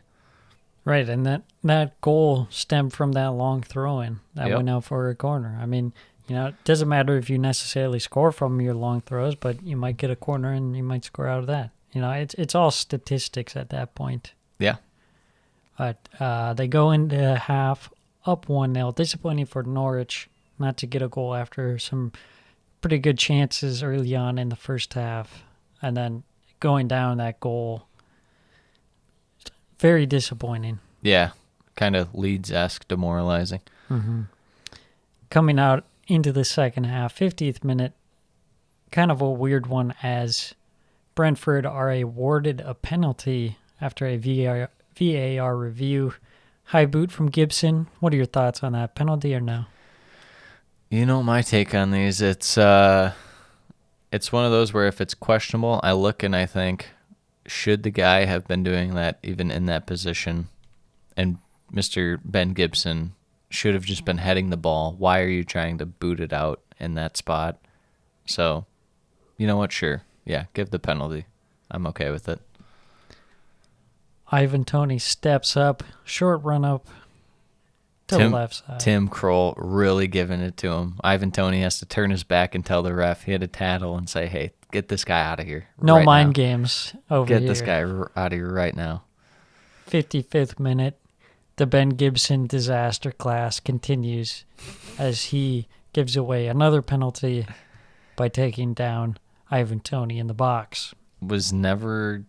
[SPEAKER 7] Right, and that goal stemmed from that long throw-in that
[SPEAKER 1] Yep.
[SPEAKER 7] went out for a corner. I mean, it doesn't matter if you necessarily score from your long throws, but you might get a corner and you might score out of that. It's all statistics at that point.
[SPEAKER 1] Yeah.
[SPEAKER 7] But they go into half up 1-0. Disappointing for Norwich not to get a goal after some pretty good chances early on in the first half. And then going down that goal, very disappointing.
[SPEAKER 1] Yeah. Kind of Leeds-esque, demoralizing.
[SPEAKER 7] Coming out into the second half, 50th minute, kind of a weird one as Brentford are awarded a penalty after a VAR review. High boot from Gibson. What are your thoughts on that penalty or no?
[SPEAKER 1] My take on these, it's one of those where if it's questionable, I look and I think, should the guy have been doing that even in that position? And Mr. Ben Gibson should have just been heading the ball. Why are you trying to boot it out in that spot? So, you know what? Sure. Yeah, give the penalty. I'm okay with it.
[SPEAKER 7] Ivan Toney steps up, short run up to the left side.
[SPEAKER 1] Tim Kroll really giving it to him. Ivan Toney has to turn his back and tell the ref he had to tattle and say, hey, get this guy out of here.
[SPEAKER 7] No
[SPEAKER 1] right
[SPEAKER 7] mind
[SPEAKER 1] now.
[SPEAKER 7] games over here.
[SPEAKER 1] Get this guy out of here right now.
[SPEAKER 7] 55th minute, the Ben Gibson disaster class continues as he gives away another penalty by taking down Ivan Toney in the box.
[SPEAKER 1] Was never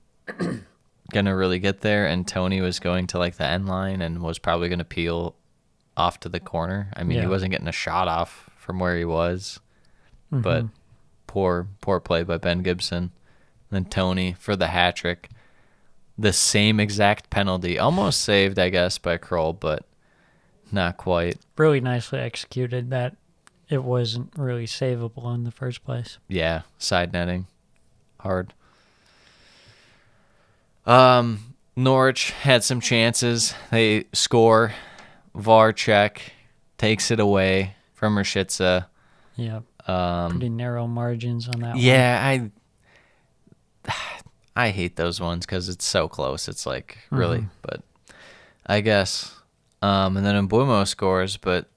[SPEAKER 1] going to really get there, and Toney was going to the end line and was probably going to peel off to the corner. I mean,
[SPEAKER 7] Yeah.
[SPEAKER 1] he wasn't getting a shot off from where he was, but poor play by Ben Gibson. And then Toney for the hat trick. The same exact penalty, almost saved, I guess, by Kroll, but not quite.
[SPEAKER 7] Really nicely executed that it wasn't really savable in the first place.
[SPEAKER 1] Yeah, side netting. Hard. Norwich had some chances. They score. VAR check. Takes it away from Rashica.
[SPEAKER 7] Yeah. Pretty narrow margins on that one.
[SPEAKER 1] Yeah, I hate those ones because it's so close. It's really, but I guess. And then Mbumo scores, but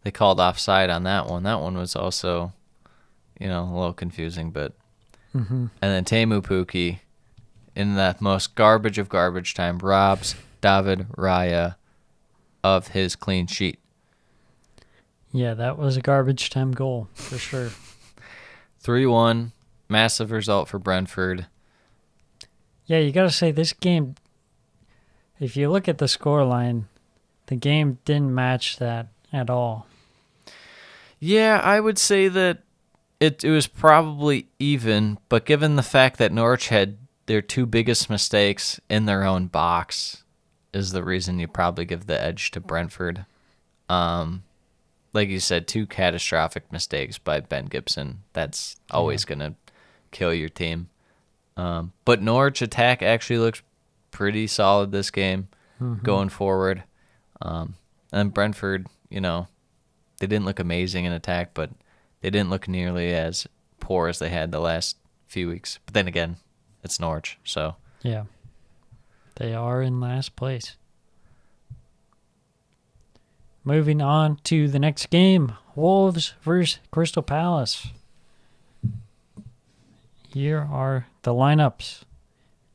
[SPEAKER 1] they called offside on that one. That one was also, a little confusing, but. And then Teemu Pukki, in that most garbage of garbage time, robs David Raya of his clean sheet.
[SPEAKER 7] Yeah, that was a garbage time goal for sure.
[SPEAKER 1] 3-1, massive result for Brentford.
[SPEAKER 7] Yeah, you got to say this game, if you look at the scoreline, the game didn't match that at all.
[SPEAKER 1] Yeah, I would say that it was probably even, but given the fact that Norwich had their two biggest mistakes in their own box is the reason you probably give the edge to Brentford. Like you said, two catastrophic mistakes by Ben Gibson. That's always going to kill your team. But Norwich attack actually looks pretty solid this game going forward. And Brentford, they didn't look amazing in attack, but they didn't look nearly as poor as they had the last few weeks. But then again, it's Norwich, so.
[SPEAKER 7] Yeah. They are in last place. Moving on to the next game, Wolves versus Crystal Palace. Here are the lineups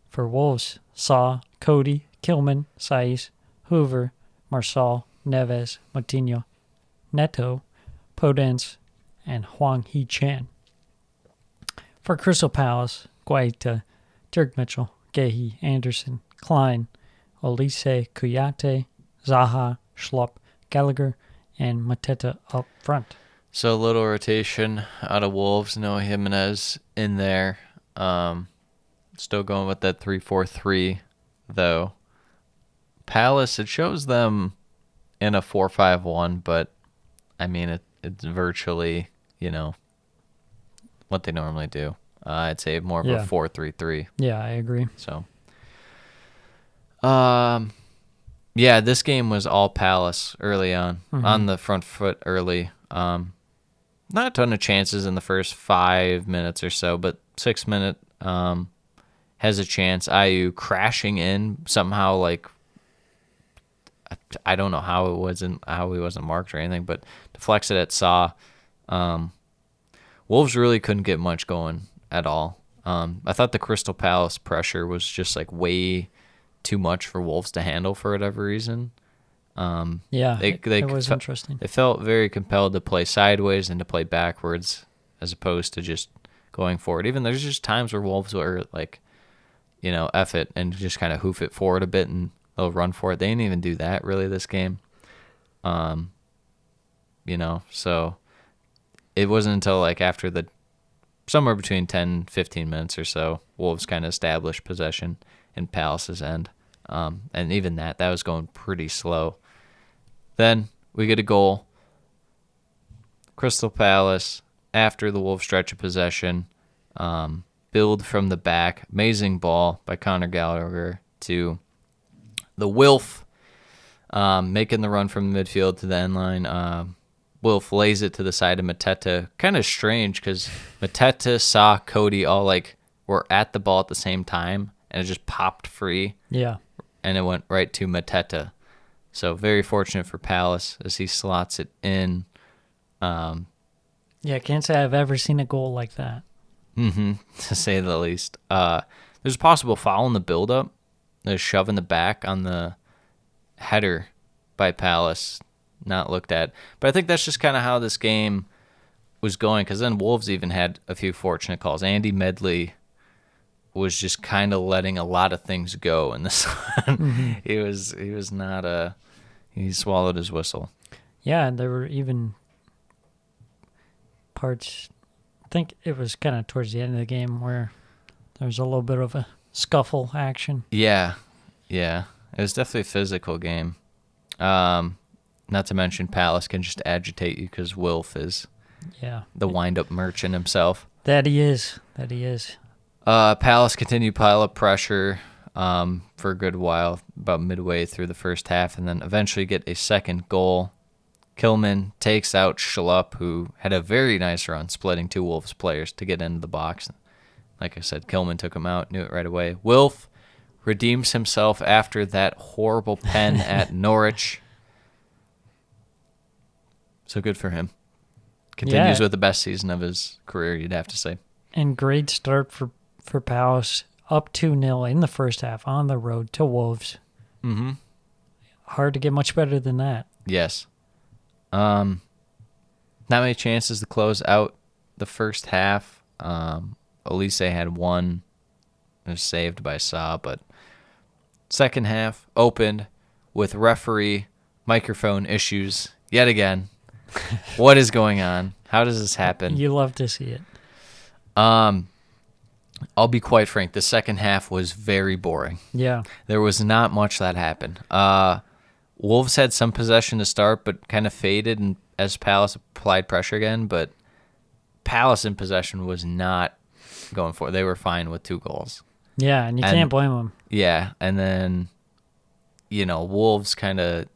[SPEAKER 7] for Wolves. Saw, Cody, Kilman, Saiz, Hoover, Marsal, Neves, Moutinho, Neto, Podence, and Hwang Hee-chan. For Crystal Palace, Guaita, Dirk Mitchell, Gehi, Anderson, Klein, Olise, Kuyate, Zaha, Schlupp, Gallagher, and Mateta up front.
[SPEAKER 1] So a little rotation out of Wolves. No Jimenez in there. Still going with that 3-4-3, though. Palace, it shows them in a 4-5-1, but, I mean, it's virtually, what they normally do. I'd say more of a 4-3-3.
[SPEAKER 7] Yeah, I agree.
[SPEAKER 1] So, Yeah, this game was all Palace early on the front foot early. Not a ton of chances in the first 5 minutes or so, but 6 minute has a chance. IU crashing in somehow, like I don't know how he wasn't marked or anything, but deflects it at Saw. Wolves really couldn't get much going at all. I thought the Crystal Palace pressure was just like way too much for Wolves to handle for whatever reason.
[SPEAKER 7] It was interesting.
[SPEAKER 1] They felt very compelled to play sideways and to play backwards as opposed to just going forward. Even there's just times where Wolves were like, F it and just kind of hoof it forward a bit and they'll run for it. They didn't even do that really this game. So it wasn't until like after somewhere between 10, 15 minutes or so, Wolves kind of established possession in Palace's end. And even that was going pretty slow. Then we get a goal. Crystal Palace, after the Wolves stretch of possession, build from the back. Amazing ball by Conor Gallagher to the Wilf, making the run from the midfield to the end line. Wilf lays it to the side of Mateta. Kind of strange because Mateta, Saw, Cody all were at the ball at the same time, and it just popped free.
[SPEAKER 7] Yeah.
[SPEAKER 1] And it went right to Mateta. So very fortunate for Palace as he slots it in.
[SPEAKER 7] I can't say I've ever seen a goal like that.
[SPEAKER 1] To say the least. There's a possible foul in the build-up. There's a shove in the back on the header by Palace, not looked at. But I think that's just kind of how this game was going, because then Wolves even had a few fortunate calls. Andy Medley was just kind of letting a lot of things go in this one. He was not he swallowed his whistle.
[SPEAKER 7] Yeah, and there were even parts, I think it was kind of towards the end of the game where there was a little bit of a scuffle action.
[SPEAKER 1] Yeah. It was definitely a physical game. Not to mention Palace can just agitate you because Wilf is the wind-up merchant himself.
[SPEAKER 7] That he is.
[SPEAKER 1] Palace continued pile up pressure for a good while, about midway through the first half, and then eventually get a second goal. Kilman takes out Schlupp, who had a very nice run, splitting two Wolves players to get into the box. Like I said, Kilman took him out, knew it right away. Wilf redeems himself after that horrible pen at Norwich. So good for him. Continues with the best season of his career, you'd have to say.
[SPEAKER 7] And great start for Palace, up 2-0 in the first half on the road to Wolves.
[SPEAKER 1] Mm-hmm.
[SPEAKER 7] Hard to get much better than that.
[SPEAKER 1] Yes. Not many chances to close out the first half. Elise had one. It was saved by Saw, but second half opened with referee microphone issues yet again. What is going on? How does this happen?
[SPEAKER 7] You love to see it.
[SPEAKER 1] I'll be quite frank. The second half was very boring.
[SPEAKER 7] Yeah.
[SPEAKER 1] There was not much that happened. Wolves had some possession to start, but kind of faded and as Palace applied pressure again. But Palace in possession was not going for it. They were fine with 2 goals.
[SPEAKER 7] Yeah, and you can't blame them.
[SPEAKER 1] Yeah, and then, Wolves kind of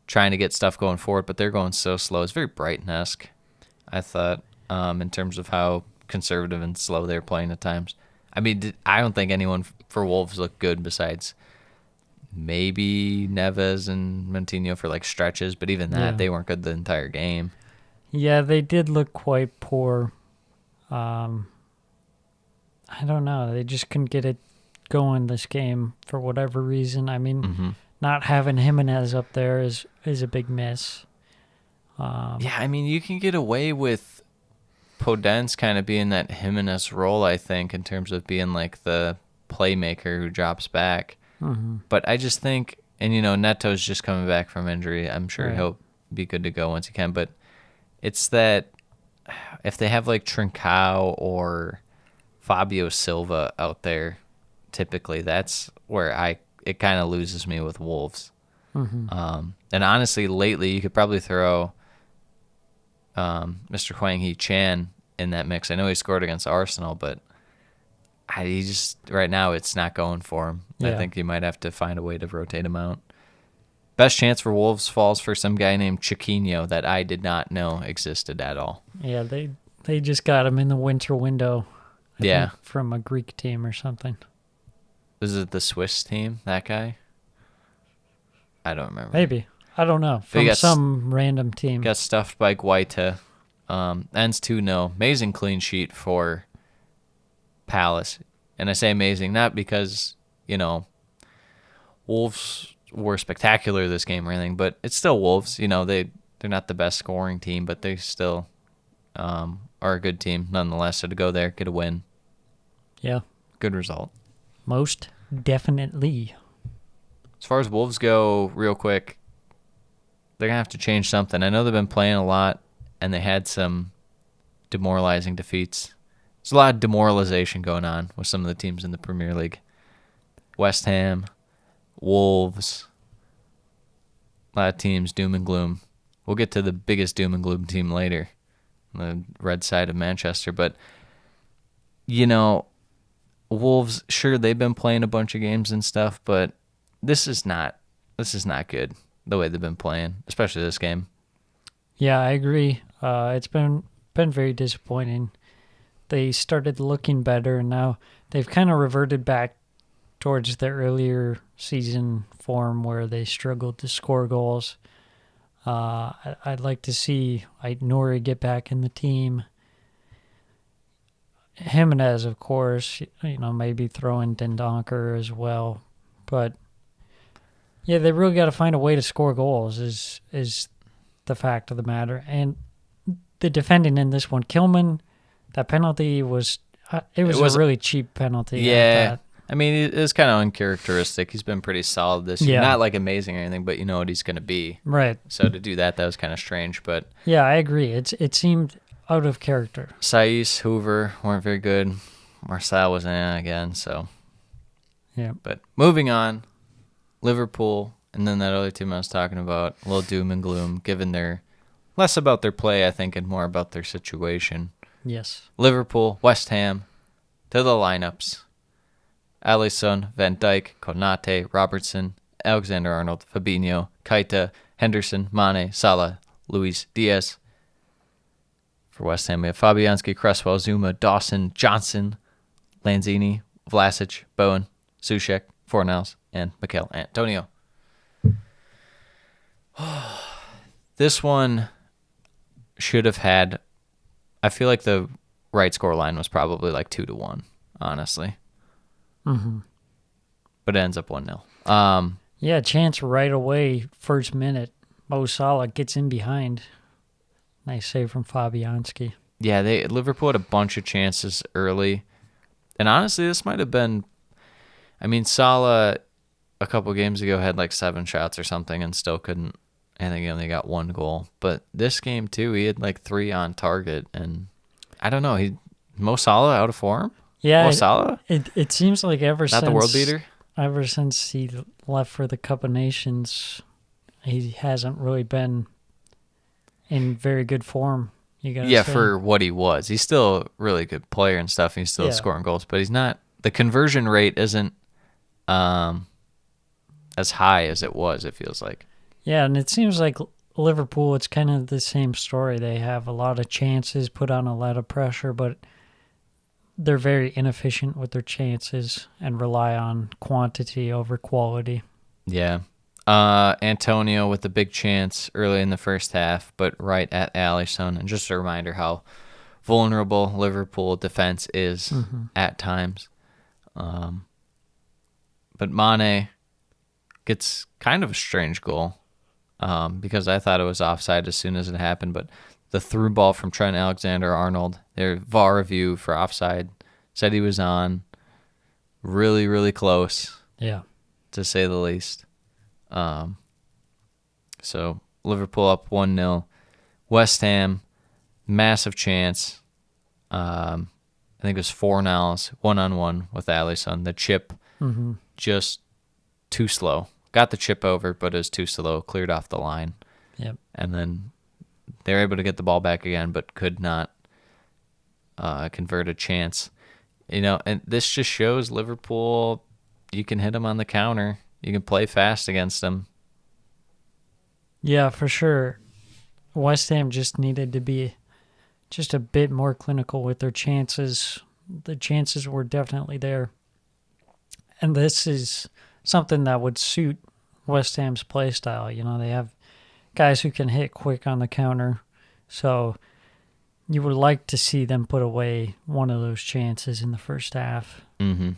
[SPEAKER 1] trying to get stuff going forward, but they're going so slow. It's very Brighton-esque, I thought, in terms of how conservative and slow they're playing at times. I mean, I don't think anyone for Wolves looked good besides maybe Neves and Moutinho for stretches, but even that, they weren't good the entire game.
[SPEAKER 7] Yeah, they did look quite poor. I don't know. They just couldn't get it going this game for whatever reason. I mean, not having Jimenez up there is a big miss.
[SPEAKER 1] Yeah, I mean, you can get away with Podence kind of being that Jimenez role, I think, in terms of being the playmaker who drops back. But I just think, and Neto's just coming back from injury. I'm sure he'll be good to go once he can. But it's that if they have Trincao or Fabio Silva out there, typically that's where it kind of loses me with Wolves. And honestly, lately you could probably throw Mr. Hwang Hee-chan in that mix. I know he scored against Arsenal, but he just right now it's not going for him.
[SPEAKER 7] Yeah.
[SPEAKER 1] I think you might have to find a way to rotate him out. Best chance for Wolves falls for some guy named Chiquinho that I did not know existed at all.
[SPEAKER 7] Yeah, they just got him in the winter window. I
[SPEAKER 1] Yeah.
[SPEAKER 7] think from a Greek team or something.
[SPEAKER 1] Is it the Swiss team, that guy? I don't remember.
[SPEAKER 7] Maybe. I don't know.
[SPEAKER 1] But he
[SPEAKER 7] From
[SPEAKER 1] got
[SPEAKER 7] some random team.
[SPEAKER 1] Got stuffed by Guaita. Ends 2-0. Amazing clean sheet for Palace. And I say amazing not because, Wolves were spectacular this game or anything, but it's still Wolves. They're not the best scoring team, but they still are a good team nonetheless. So to go there, get a win,
[SPEAKER 7] Yeah.
[SPEAKER 1] good result.
[SPEAKER 7] Most definitely.
[SPEAKER 1] As far as Wolves go, real quick, they're going to have to change something. I know they've been playing a lot, and they had some demoralizing defeats. There's a lot of demoralization going on with some of the teams in the Premier League. West Ham, Wolves, a lot of teams, doom and gloom. We'll get to the biggest doom and gloom team later, the red side of Manchester. But, Wolves, sure, they've been playing a bunch of games and stuff, but this is not good, the way they've been playing, especially this game.
[SPEAKER 7] Yeah, I agree. It's been very disappointing. They started looking better, and now they've kind of reverted back towards their earlier season form where they struggled to score goals. I'd like to see Nori get back in the team. Jimenez, of course, maybe throw in Dendonker as well. But, yeah, they really got to find a way to score goals is the fact of the matter. And the defending in this one, Kilman, that penalty was a really cheap penalty.
[SPEAKER 1] Yeah. I mean, it is kind of uncharacteristic. He's been pretty solid this year.
[SPEAKER 7] Yeah.
[SPEAKER 1] Not like amazing or anything, but you know what he's going to be.
[SPEAKER 7] Right.
[SPEAKER 1] So to do that was kind of strange. But
[SPEAKER 7] yeah, I agree. It seemed out of character.
[SPEAKER 1] Saiss, Hoover weren't very good. Marcel was in again. So,
[SPEAKER 7] yeah.
[SPEAKER 1] But moving on, Liverpool, and then that other team I was talking about, a little doom and gloom, given their less about their play, I think, and more about their situation.
[SPEAKER 7] Yes.
[SPEAKER 1] Liverpool, West Ham, to the lineups. Alisson, Van Dijk, Konate, Robertson, Alexander-Arnold, Fabinho, Keita, Henderson, Mane, Salah, Luis Diaz. For West Ham, we have Fabianski, Cresswell, Zuma, Dawson, Johnson, Lanzini, Vlasic, Bowen, Soucek, Fornals, and Mikel Antonio. This one should have had, I feel like the right score line was probably like 2-1, honestly.
[SPEAKER 7] Mm-hmm.
[SPEAKER 1] But it ends up 1-0.
[SPEAKER 7] Yeah, chance right away, first minute. Mo Salah gets in behind. Nice save from Fabianski.
[SPEAKER 1] Yeah, Liverpool had a bunch of chances early. And honestly, this might have been, Salah a couple games ago had like 7 shots or something and still couldn't, I think he only got 1 goal. But this game too, he had like 3 on target. And I don't know, Mo Salah out of form?
[SPEAKER 7] Yeah,
[SPEAKER 1] Mo Salah?
[SPEAKER 7] It seems like
[SPEAKER 1] Not the world beater?
[SPEAKER 7] Ever since he left for the Cup of Nations, he hasn't really been in very good form. You gotta say.
[SPEAKER 1] For what he was. He's still a really good player and stuff. And he's still scoring goals, but he's not. The conversion rate isn't as high as it was, it feels like.
[SPEAKER 7] Yeah, and it seems like Liverpool, it's kind of the same story. They have a lot of chances, put on a lot of pressure, but they're very inefficient with their chances and rely on quantity over quality.
[SPEAKER 1] Yeah. Antonio with the big chance early in the first half, but right at Alisson. And just a reminder how vulnerable Liverpool defense is at times. But Mane gets kind of a strange goal because I thought it was offside as soon as it happened, but the through ball from Trent Alexander-Arnold, their VAR review for offside said he was on. Really, really close.
[SPEAKER 7] Yeah.
[SPEAKER 1] To say the least. So Liverpool up 1-0. West Ham, massive chance. I think it was Fornals, 1-on-1 with Alisson. The chip just too slow. Got the chip over, but it was too slow. Cleared off the line.
[SPEAKER 7] Yep.
[SPEAKER 1] And then they were able to get the ball back again, but could not convert a chance. And this just shows Liverpool, you can hit them on the counter. You can play fast against them.
[SPEAKER 7] Yeah, for sure. West Ham just needed to be just a bit more clinical with their chances. The chances were definitely there. And this is something that would suit West Ham's play style. You know, they have guys who can hit quick on the counter. So you would like to see them put away one of those chances in the first half.
[SPEAKER 1] Mm-hmm.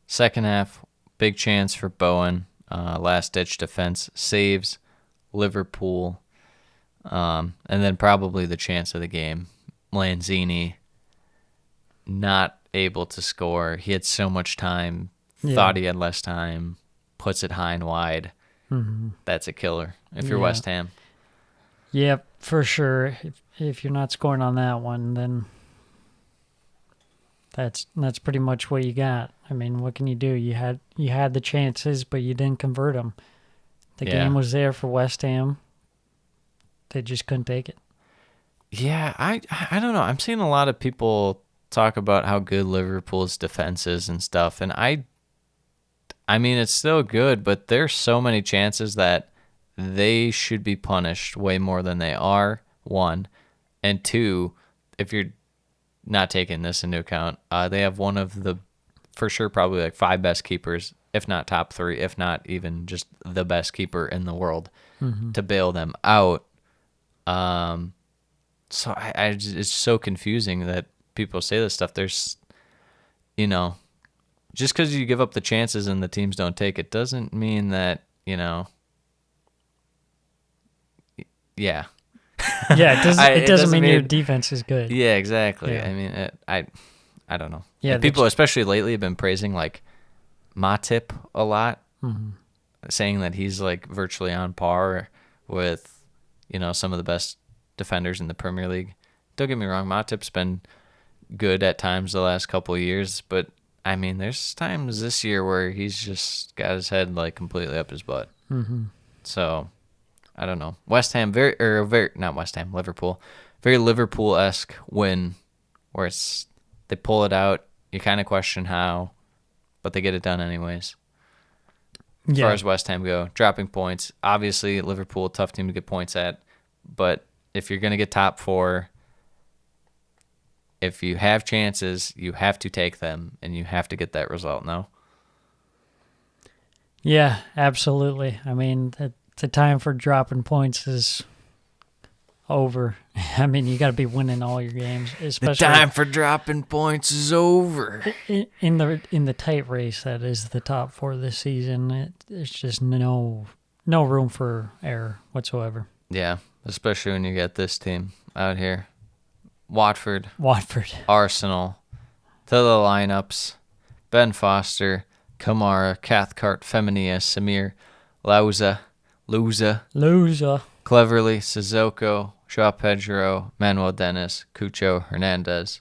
[SPEAKER 1] Second half, big chance for Bowen. Last-ditch defense saves Liverpool. And then probably the chance of the game. Lanzini not able to score. He had so much time. Thought he had less time. Puts it high and wide.
[SPEAKER 7] Mm-hmm.
[SPEAKER 1] That's a killer if you're West Ham.
[SPEAKER 7] Yeah, for sure. If you're not scoring on that one, then that's pretty much what you got. I mean, what can you do? You had the chances, but you didn't convert them. The game was there for West Ham. They just couldn't take it.
[SPEAKER 1] Yeah, I don't know. I'm seeing a lot of people talk about how good Liverpool's defense is and stuff, and I mean, it's still good, but there's so many chances that they should be punished way more than they are, one. And two, if you're not taking this into account, they have one of the, for sure, probably like 5 best keepers, if not top 3, if not even just the best keeper in the world to bail them out. So it's so confusing that people say this stuff. There's, you know, just because you give up the chances and the teams don't take it doesn't mean that, you know, yeah.
[SPEAKER 7] Yeah, it doesn't mean your defense is good.
[SPEAKER 1] Yeah, exactly.
[SPEAKER 7] Yeah.
[SPEAKER 1] I mean, I don't know.
[SPEAKER 7] Yeah,
[SPEAKER 1] And people, especially lately, have been praising like Matip a lot, saying that he's like virtually on par with, you know, some of the best defenders in the Premier League. Don't get me wrong, Matip's been good at times the last couple of years, but I mean, there's times this year where he's just got his head like completely up his butt. Mm-hmm. So I don't know. West Ham, not West Ham, Liverpool, very Liverpool-esque win, where they pull it out. You kind of question how, but they get it done anyways. As far as West Ham go, dropping points. Obviously, Liverpool, tough team to get points at, but if you're going to get top 4, if you have chances, you have to take them, and you have to get that result, no?
[SPEAKER 7] Yeah, absolutely. I mean, the time for dropping points is over. I mean, you got to be winning all your games. Especially
[SPEAKER 1] the time for dropping points is over.
[SPEAKER 7] In the tight race that is the top 4 this season. There's just no room for error whatsoever.
[SPEAKER 1] Yeah, especially when you get this team out here. Watford, Arsenal, to the lineups: Ben Foster, Kamara, Cathcart, Femenia, Samir, Louza, Cleverly, Sissoko, João Pedro, Manuel Dennis, Cucho, Hernandez.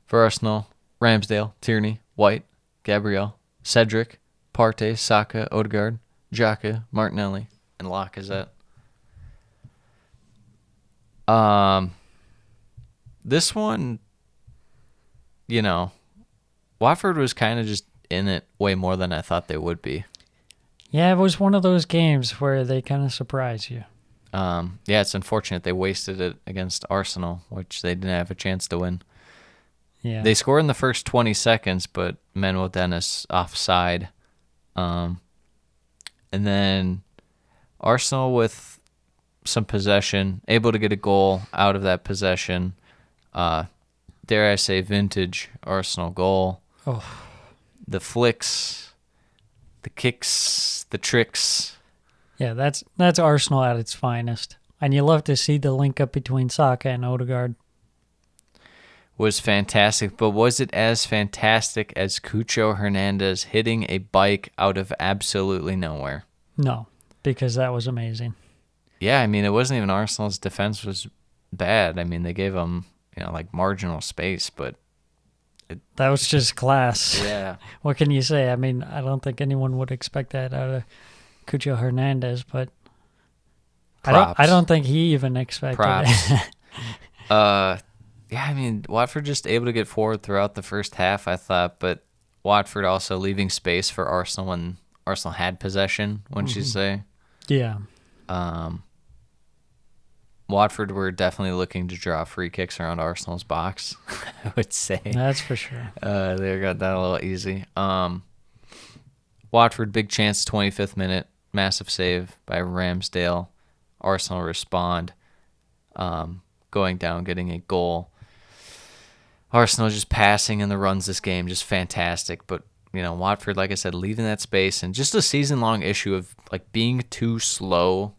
[SPEAKER 1] For Arsenal, Ramsdale, Tierney, White, Gabriel, Cedric, Partey, Saka, Odegaard, Xhaka, Martinelli, and Lacazette. This one, you know, Watford was kind of just in it way more than I thought they would be.
[SPEAKER 7] Yeah, it was one of those games where they kind of surprise you.
[SPEAKER 1] Yeah, it's unfortunate they wasted it against Arsenal, which they didn't have a chance to win.
[SPEAKER 7] Yeah,
[SPEAKER 1] They scored in the first 20 seconds, but Manuel Dennis offside. And then Arsenal with some possession, able to get a goal out of that possession. Dare I say, vintage Arsenal goal.
[SPEAKER 7] Oh.
[SPEAKER 1] The flicks, the kicks, the tricks.
[SPEAKER 7] Yeah, that's Arsenal at its finest. And you love to see the link up between Saka and Odegaard.
[SPEAKER 1] Was fantastic, but was it as fantastic as Cucho Hernandez hitting a bike out of absolutely nowhere?
[SPEAKER 7] No, because that was amazing.
[SPEAKER 1] Yeah, I mean, it wasn't even Arsenal's defense was bad. I mean, they gave them, you know, like marginal space, but
[SPEAKER 7] that was just class.
[SPEAKER 1] yeah.
[SPEAKER 7] What can you say? I mean, I don't think anyone would expect that out of Cucho Hernandez, but
[SPEAKER 1] Props.
[SPEAKER 7] I don't think he even expected it.
[SPEAKER 1] Yeah, I mean, Watford just able to get forward throughout the first half, I thought, but Watford also leaving space for Arsenal when Arsenal had possession, wouldn't you say?
[SPEAKER 7] Yeah.
[SPEAKER 1] Watford were definitely looking to draw free kicks around Arsenal's box, I would say.
[SPEAKER 7] That's for sure.
[SPEAKER 1] They got that a little easy. Watford, big chance, 25th minute, massive save by Ramsdale. Arsenal respond, going down, getting a goal. Arsenal just passing in the runs this game, just fantastic. But, Watford, like I said, leaving that space, and just a season-long issue of like being too slow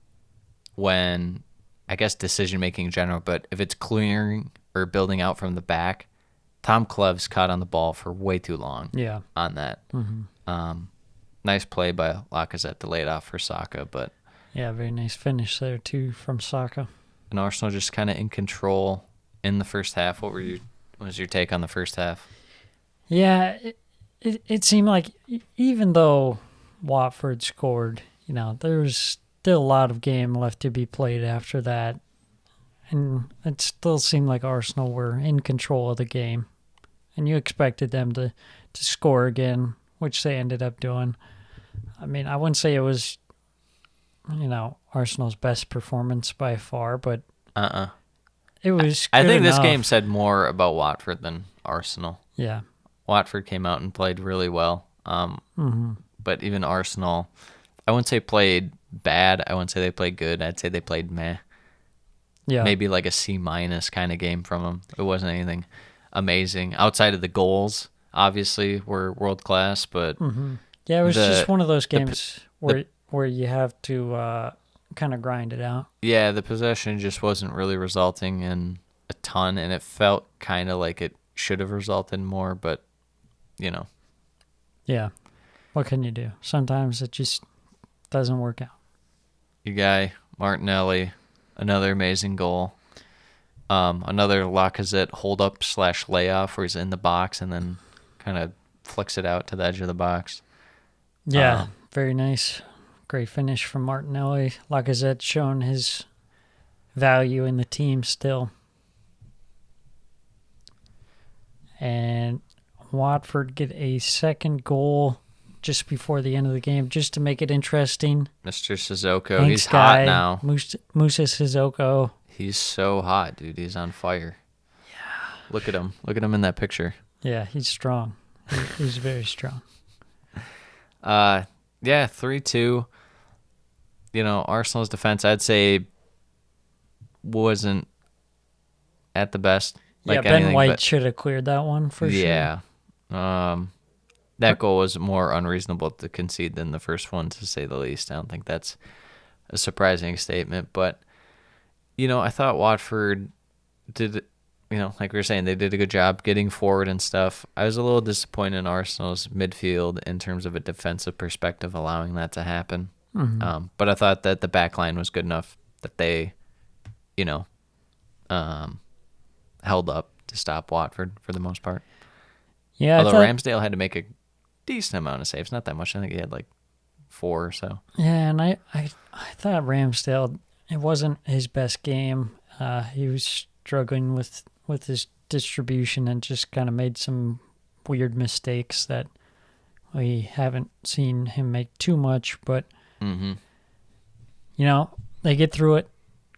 [SPEAKER 1] when, I guess, decision-making in general, but if it's clearing or building out from the back, Tom Cleves caught on the ball for way too long on that.
[SPEAKER 7] Mm-hmm.
[SPEAKER 1] Nice play by Lacazette to lay it off for Saka, but...
[SPEAKER 7] Yeah, very nice finish there, too, from Saka.
[SPEAKER 1] And Arsenal just kind of in control in the first half. What was your take on the first half?
[SPEAKER 7] Yeah, it seemed like even though Watford scored, there was still a lot of game left to be played after that. And it still seemed like Arsenal were in control of the game. And you expected them to score again, which they ended up doing. I mean, I wouldn't say it was, Arsenal's best performance by far, but it was
[SPEAKER 1] I
[SPEAKER 7] good
[SPEAKER 1] think this
[SPEAKER 7] enough.
[SPEAKER 1] game said more about Watford than Arsenal.
[SPEAKER 7] Yeah.
[SPEAKER 1] Watford came out and played really well.
[SPEAKER 7] Mm-hmm.
[SPEAKER 1] But even Arsenal, I wouldn't say played bad. I wouldn't say they played good. I'd say they played meh.
[SPEAKER 7] Yeah.
[SPEAKER 1] Maybe like a C- kind of game from them. It wasn't anything amazing. Outside of the goals, obviously, were world class, but
[SPEAKER 7] Yeah, it was just one of those games where you have to kind of grind it out.
[SPEAKER 1] yeah, the possession just wasn't really resulting in a ton, and it felt kind of like it should have resulted more, but,
[SPEAKER 7] Yeah. What can you do? Sometimes it just doesn't work out.
[SPEAKER 1] your guy, Martinelli, another amazing goal. Another Lacazette hold-up / layoff where he's in the box and then kind of flicks it out to the edge of the box.
[SPEAKER 7] Yeah, very nice. Great finish from Martinelli. Lacazette showing his value in the team still. And Watford get a second goal just before the end of the game, just to make it interesting.
[SPEAKER 1] Mr. Sissoko,
[SPEAKER 7] Hank's
[SPEAKER 1] he's hot
[SPEAKER 7] guy,
[SPEAKER 1] now.
[SPEAKER 7] Musa Sissoko.
[SPEAKER 1] He's so hot, dude. He's on fire. Yeah. Look at him. Look at him in that picture.
[SPEAKER 7] Yeah, he's strong. He's very strong.
[SPEAKER 1] Yeah, 3-2. Arsenal's defense, I'd say, wasn't at the best.
[SPEAKER 7] Yeah, Ben White should have cleared that one for sure.
[SPEAKER 1] Yeah. That goal was more unreasonable to concede than the first one, to say the least. I don't think that's a surprising statement. But, I thought Watford did, like we were saying, they did a good job getting forward and stuff. I was a little disappointed in Arsenal's midfield in terms of a defensive perspective, allowing that to happen.
[SPEAKER 7] Mm-hmm.
[SPEAKER 1] But I thought that the back line was good enough that they, held up to stop Watford for the most part.
[SPEAKER 7] Yeah,
[SPEAKER 1] Although Ramsdale had to make a decent amount of saves, not that much. I think he had like 4 or so.
[SPEAKER 7] Yeah, and I thought Ramsdale, it wasn't his best game. He was struggling with his distribution and just kind of made some weird mistakes that we haven't seen him make too much. But, they get through it,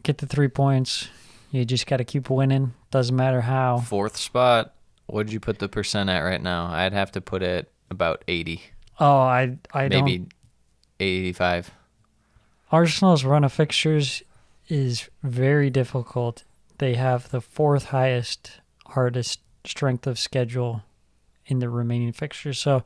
[SPEAKER 7] get the 3 points. You just got to keep winning. Doesn't matter how.
[SPEAKER 1] 4th spot. What'd you put the percent at right now? I'd have to put it about 80.
[SPEAKER 7] Oh, I
[SPEAKER 1] Maybe
[SPEAKER 7] don't.
[SPEAKER 1] 85.
[SPEAKER 7] Arsenal's run of fixtures is very difficult. They have the 4th hardest strength of schedule in the remaining fixtures. So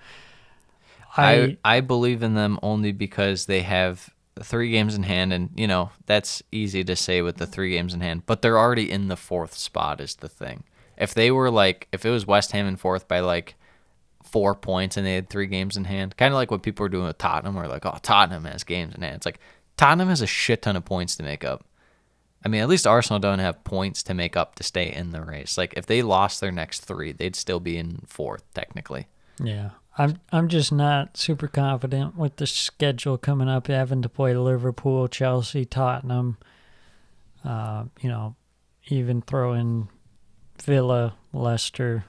[SPEAKER 1] I believe in them only because they have 3 games in hand, and that's easy to say with the 3 games in hand, but they're already in the 4th spot is the thing. If they were if it was West Ham in 4th by 4 points and they had 3 games in hand, kind of like what people are doing with Tottenham, where oh, Tottenham has games in hand. It's like Tottenham has a shit ton of points to make up. I mean, at least Arsenal don't have points to make up to stay in the race. If they lost their next 3, they'd still be in 4th technically.
[SPEAKER 7] Yeah. I'm just not super confident with the schedule coming up, having to play Liverpool, Chelsea, Tottenham, even throw in Villa, Leicester,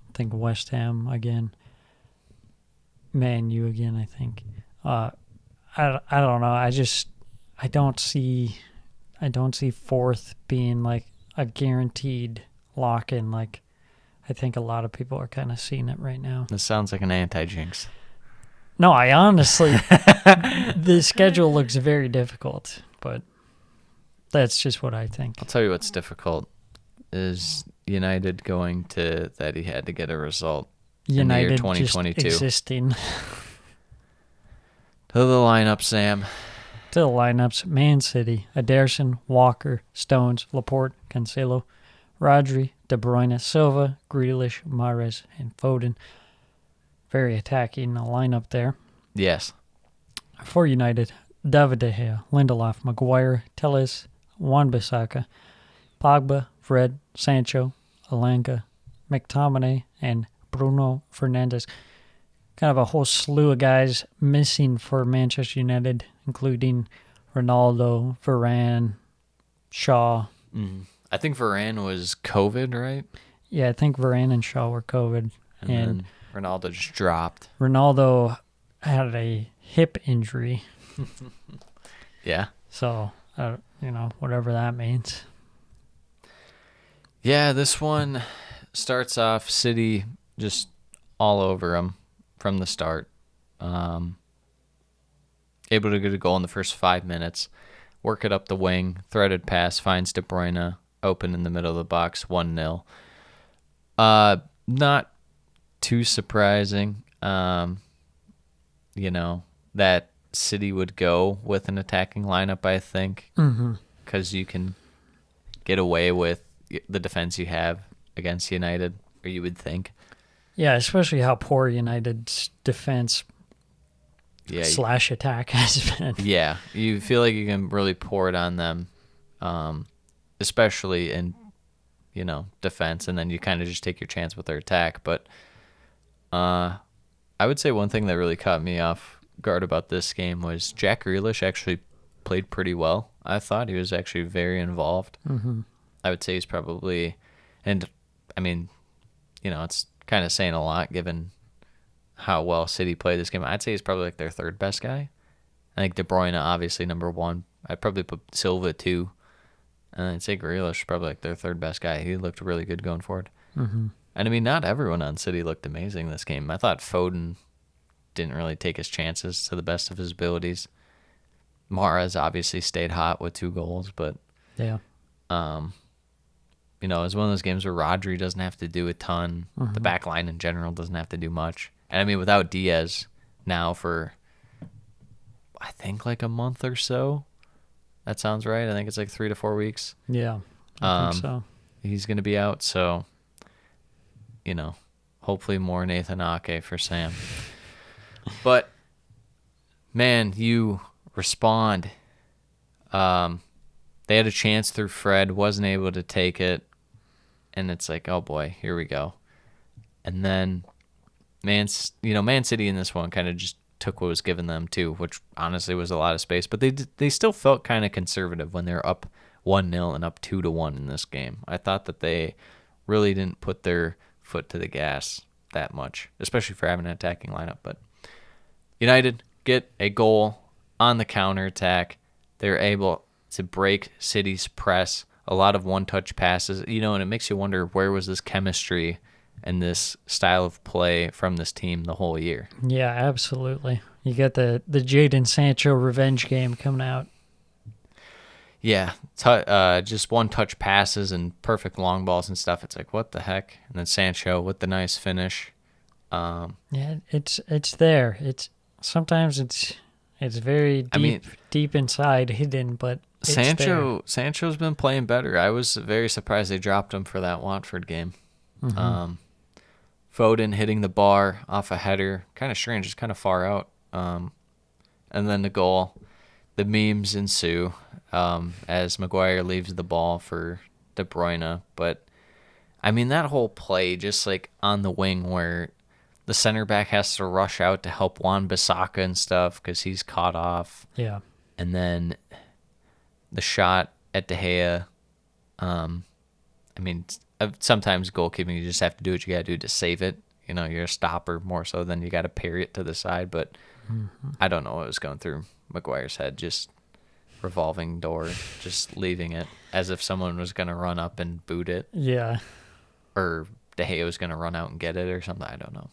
[SPEAKER 7] I think West Ham again, Man U again, I think. I don't know. I don't see I don't see fourth being like a guaranteed lock-in. Like, I think a lot of people are kind of seeing it right now.
[SPEAKER 1] This sounds like an anti-jinx.
[SPEAKER 7] No, I honestly, the schedule looks very difficult, but that's just what I think.
[SPEAKER 1] I'll tell you what's difficult is United going to that he had to get a result in the year
[SPEAKER 7] United
[SPEAKER 1] 2022.
[SPEAKER 7] just existing.
[SPEAKER 1] To the lineup, Sam.
[SPEAKER 7] To the lineups: Man City, Ederson, Walker, Stones, Laporte, Cancelo, Rodri, De Bruyne, Silva, Grealish, Mahrez, and Foden. Very attacking lineup there.
[SPEAKER 1] Yes.
[SPEAKER 7] For United, David De Gea, Lindelof, Maguire, Telles, Wan-Bissaka, Pogba, Fred, Sancho, Alanga, McTominay, and Bruno Fernandes. Kind of a whole slew of guys missing for Manchester United, including Ronaldo, Varane, Shaw.
[SPEAKER 1] I think Varane was COVID, right?
[SPEAKER 7] Yeah, I think Varane and Shaw were COVID.
[SPEAKER 1] And then Ronaldo just dropped.
[SPEAKER 7] Ronaldo had a hip injury.
[SPEAKER 1] Yeah.
[SPEAKER 7] So, whatever that means.
[SPEAKER 1] Yeah, this one starts off City just all over him from the start. Able to get a goal in the first 5 minutes. Work it up the wing. Threaded pass finds De Bruyne open in the middle of the box. 1-0. Not too surprising. That City would go with an attacking lineup, I think. Because you can get away with the defense you have against United, or you would think.
[SPEAKER 7] Yeah, especially how poor United's defense slash attack has been.
[SPEAKER 1] Yeah, you feel like you can really pour it on them, especially in, defense, and then you kind of just take your chance with their attack. But I would say one thing that really caught me off guard about this game was Jack Grealish actually played pretty well. I thought he was actually very involved. I would say he's probably, and I mean, it's kind of saying a lot given how well City played this game. I'd say he's probably like their third best guy. I think De Bruyne, obviously, number one. I'd probably put Silva, two. And I'd say Grealish, probably like their third best guy. He looked really good going forward. And I mean, not everyone on City looked amazing this game. I thought Foden didn't really take his chances to the best of his abilities. Mahrez obviously stayed hot with 2 goals, but
[SPEAKER 7] Yeah.
[SPEAKER 1] it was one of those games where Rodri doesn't have to do a ton. The back line in general doesn't have to do much. And I mean, without Diaz now for, I think, like a month or so. That sounds right. I think it's like 3 to 4 weeks.
[SPEAKER 7] Yeah, I think so.
[SPEAKER 1] He's going to be out, so, hopefully more Nathan Ake for Sam. But, man, you respond. They had a chance through Fred, wasn't able to take it, and it's like, oh boy, here we go. And then Man City in this one kind of just took what was given them too, which honestly was a lot of space, but they still felt kind of conservative when they were up 1-0 and up 2-1 in this game. I thought that they really didn't put their foot to the gas that much, especially for having an attacking lineup. But United get a goal on the counterattack. They're able to break City's press, a lot of one-touch passes, and it makes you wonder, where was this chemistry and this style of play from this team the whole year?
[SPEAKER 7] Yeah, absolutely. You got the Jadon Sancho revenge game coming out.
[SPEAKER 1] Yeah, just one-touch passes and perfect long balls and stuff. It's like, what the heck? And then Sancho with the nice finish.
[SPEAKER 7] Yeah, it's there. Sometimes it's very deep inside, hidden, but it's there.
[SPEAKER 1] Sancho's been playing better. I was very surprised they dropped him for that Watford game. Foden hitting the bar off a header, kind of strange, just kind of far out. And then the goal. The memes ensue as Maguire leaves the ball for De Bruyne. But, I mean, that whole play, just like on the wing where the center back has to rush out to help Wan-Bissaka and stuff because he's caught off.
[SPEAKER 7] Yeah.
[SPEAKER 1] And then the shot at De Gea. Sometimes goalkeeping, you just have to do what you got to do to save it. You're a stopper more so than you got to parry it to the side. But I don't know what was going through Maguire's head. Just revolving door, just leaving it as if someone was going to run up and boot it,
[SPEAKER 7] Yeah.
[SPEAKER 1] or De Gea was going to run out and get it or something. I don't know.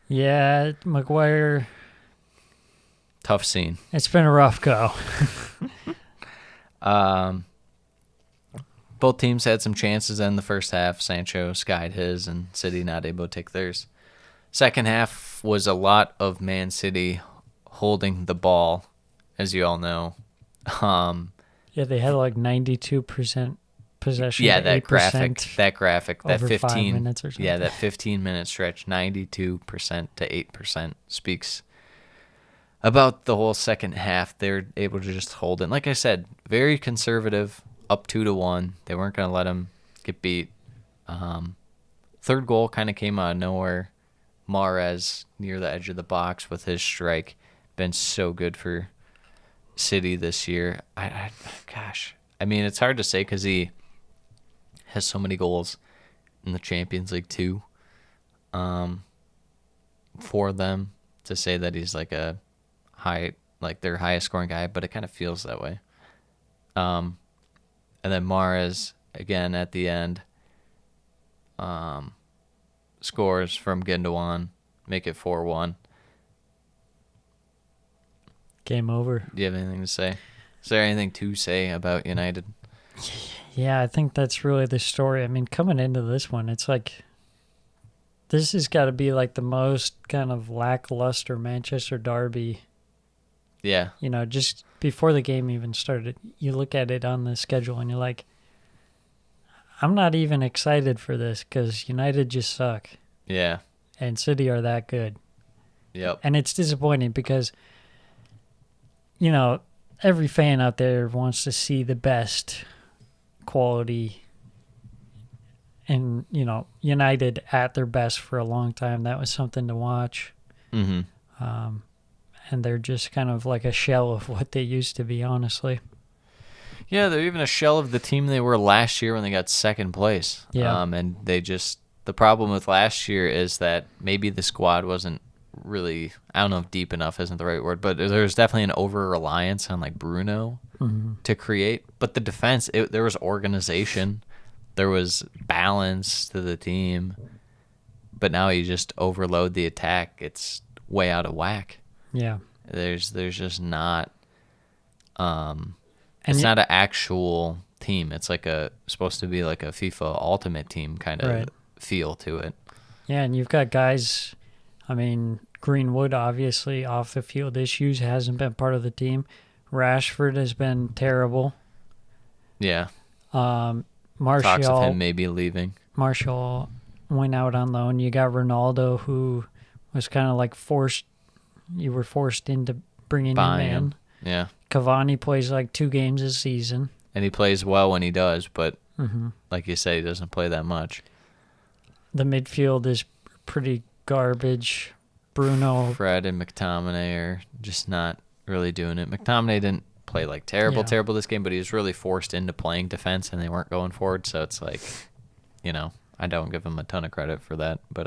[SPEAKER 7] Yeah, Maguire,
[SPEAKER 1] Tough scene.
[SPEAKER 7] it's been a rough go.
[SPEAKER 1] Both teams had some chances in the first half. Sancho skied his and City not able to take theirs. Second half was a lot of Man City holding the ball, as you all know.
[SPEAKER 7] Yeah, they had like 92% possession.
[SPEAKER 1] Yeah,
[SPEAKER 7] to
[SPEAKER 1] that
[SPEAKER 7] 8%
[SPEAKER 1] graphic, that
[SPEAKER 7] over 5
[SPEAKER 1] 15
[SPEAKER 7] minutes or something.
[SPEAKER 1] Yeah, that 15-minute stretch, 92% to 8% speaks about the whole second half. They're able to just hold it. Like I said, very conservative, up 2-1. They weren't going to let them get beat. Third goal kind of came out of nowhere. Mahrez near the edge of the box with his strike. Been so good for City this year. Gosh, I mean, it's hard to say because he has so many goals in the Champions League too. For them to say that he's like a their highest scoring guy, but it kind of feels that way. And then Mahrez again at the end scores from Gundogan, make it 4-1.
[SPEAKER 7] Game over.
[SPEAKER 1] Do you have anything to say? Is there anything to say about United?
[SPEAKER 7] Yeah, I think that's really the story. I mean, coming into this one, it's like this has got to be like the most kind of lackluster Manchester derby.
[SPEAKER 1] Yeah.
[SPEAKER 7] You know, just before the game even started, you look at it on the schedule and you're like, I'm not even excited for this because United just suck
[SPEAKER 1] Yeah.
[SPEAKER 7] and City are that good.
[SPEAKER 1] Yep.
[SPEAKER 7] And it's disappointing because, you know, every fan out there wants to see the best quality and, you know, United at their best for a long time. That was something to watch.
[SPEAKER 1] Mm-hmm.
[SPEAKER 7] And they're just kind of like a shell of what they used to be, honestly.
[SPEAKER 1] Yeah, they're even a shell of the team they were last year when they got second place.
[SPEAKER 7] Yeah.
[SPEAKER 1] And the problem with last year is that maybe the squad wasn't really, I don't know if deep enough isn't the right word, but there's definitely an over-reliance on like Bruno to create. But the defense, there was organization, there was balance to the team. But now you just overload the attack. It's way out of whack.
[SPEAKER 7] Yeah.
[SPEAKER 1] There's just not
[SPEAKER 7] And
[SPEAKER 1] it's not an actual team. It's like supposed to be like a FIFA Ultimate Team kind of
[SPEAKER 7] Right.
[SPEAKER 1] feel to it.
[SPEAKER 7] Yeah, and you've got guys, I mean, Greenwood, obviously, off the field issues, hasn't been part of the team. Rashford has been terrible.
[SPEAKER 1] Yeah.
[SPEAKER 7] Martial,
[SPEAKER 1] Talks of him maybe leaving.
[SPEAKER 7] Martial went out on loan. You got Ronaldo, who was kind of like forced. You were forced into bringing
[SPEAKER 1] Buying
[SPEAKER 7] him in.
[SPEAKER 1] him. Yeah.
[SPEAKER 7] Cavani plays like 2 games a season.
[SPEAKER 1] And he plays well when he does, but like you say, he doesn't play that much.
[SPEAKER 7] The midfield is pretty garbage. Bruno,
[SPEAKER 1] Fred and McTominay are just not really doing it. McTominay didn't play like terrible this game, but he was really forced into playing defense and they weren't going forward. So it's like, you know, I don't give him a ton of credit for that. But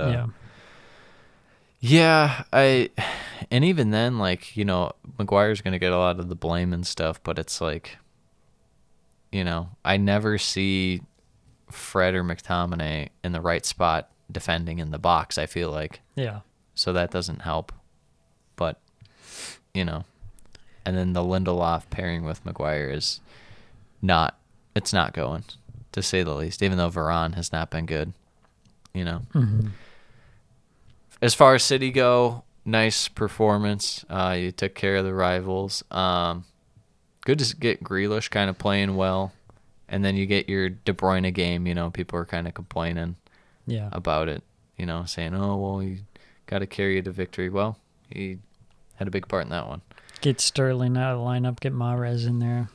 [SPEAKER 1] and even then, like, you know, Maguire's going to get a lot of the blame and stuff, but it's like, you know, I never see Fred or McTominay in the right spot defending in the box, I feel like.
[SPEAKER 7] yeah.
[SPEAKER 1] So that doesn't help. But, you know, and then the Lindelof pairing with Maguire is not going, to say the least, even though Varane has not been good, you know. As far as City go, nice performance. You took care of the rivals. Good to get Grealish kind of playing well. And then you get your De Bruyne game, you know, people are kind of complaining about it, you know, saying, oh, well, you got to carry you to victory. Well, he had a big part in that one.
[SPEAKER 7] Get Sterling out of the lineup, get Mahrez in there.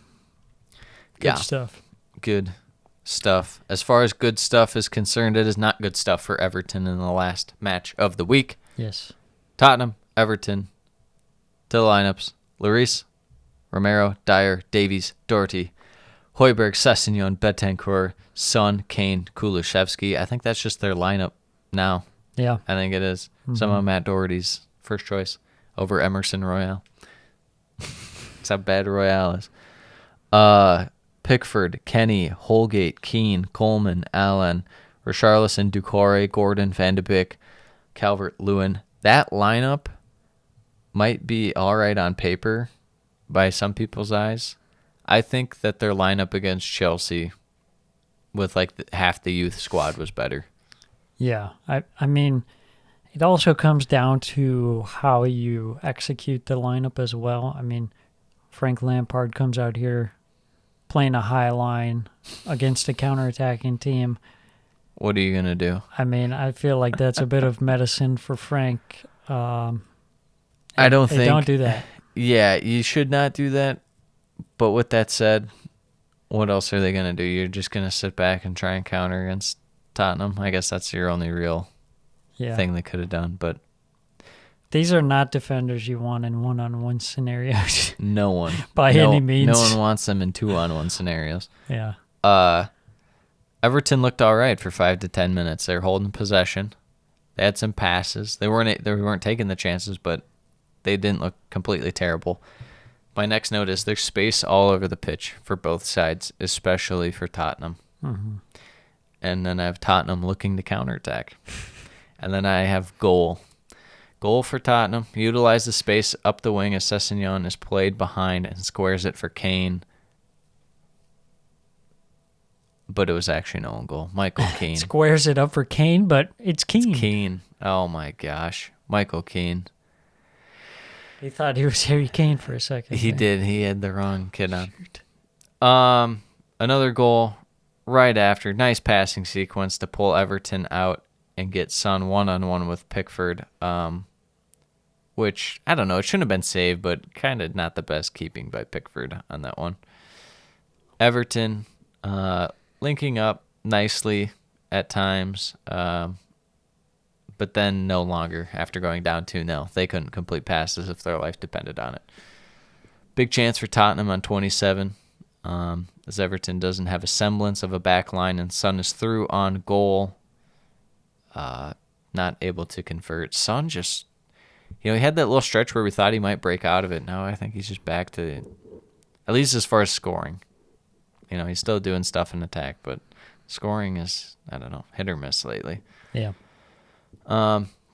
[SPEAKER 7] Good stuff.
[SPEAKER 1] Good stuff. As far as good stuff is concerned, it is not good stuff for Everton in the last match of the week.
[SPEAKER 7] Yes.
[SPEAKER 1] Tottenham, Everton, to the lineups. Lloris, Romero, Dyer, Davies, Doherty, Højbjerg, Sessegnon, Betancourt, Son, Kane, Kulusevski. I think that's just their lineup now.
[SPEAKER 7] Yeah.
[SPEAKER 1] I think it is. Some of Matt Doherty's first choice over Emerson Royale. how bad Royale is. Pickford, Kenny, Holgate, Keane, Coleman, Allen, Richarlison, Doucouré, Gordon, Van de Beek, Calvert-Lewin. That lineup might be all right on paper by some people's eyes. I think that their lineup against Chelsea with like half the youth squad was better.
[SPEAKER 7] Yeah, I mean, it also comes down to how you execute the lineup as well. I mean, Frank Lampard comes out here playing a high line against a counterattacking team.
[SPEAKER 1] What are you going to do?
[SPEAKER 7] I mean, I feel like that's a bit of medicine for Frank.
[SPEAKER 1] I don't think...
[SPEAKER 7] Don't do that.
[SPEAKER 1] Yeah, you should not do that. But with that said, what else are they going to do? You're just going to sit back and try and counter against Tottenham? I guess that's your only real thing they could have done. But
[SPEAKER 7] these are not defenders you want in one-on-one scenarios.
[SPEAKER 1] No one.
[SPEAKER 7] By any means.
[SPEAKER 1] No one wants them in 2-on-1 scenarios.
[SPEAKER 7] Yeah.
[SPEAKER 1] Everton looked all right for 5 to 10 minutes. They were holding possession. They had some passes. They weren't taking the chances, but they didn't look completely terrible. My next note is there's space all over the pitch for both sides, especially for Tottenham.
[SPEAKER 7] Mm-hmm.
[SPEAKER 1] And then I have Tottenham looking to counterattack. And then I have goal. Goal for Tottenham. Utilize the space up the wing as Sessegnon is played behind and squares it for Kane. But it was actually no own goal. Michael Keane.
[SPEAKER 7] Squares it up for Kane, but it's Keane.
[SPEAKER 1] It's Keane. Oh, my gosh. Michael Keane.
[SPEAKER 7] He thought he was Harry Kane for a second.
[SPEAKER 1] He did. He had the wrong kid on. Another goal right after. Nice passing sequence to pull Everton out and get Son one-on-one with Pickford. Which, I don't know, it shouldn't have been saved, but kind of not the best keeping by Pickford on that one. Everton linking up nicely at times, but then no longer after going down 2-0. They couldn't complete passes if their life depended on it. Big chance for Tottenham on 27, as Everton doesn't have a semblance of a back line, and Son is through on goal. Not able to convert. Son just, he had that little stretch where we thought he might break out of it. Now I think he's just back to, at least as far as scoring. He's still doing stuff in attack, but scoring is, I don't know, hit or miss lately.
[SPEAKER 7] Yeah.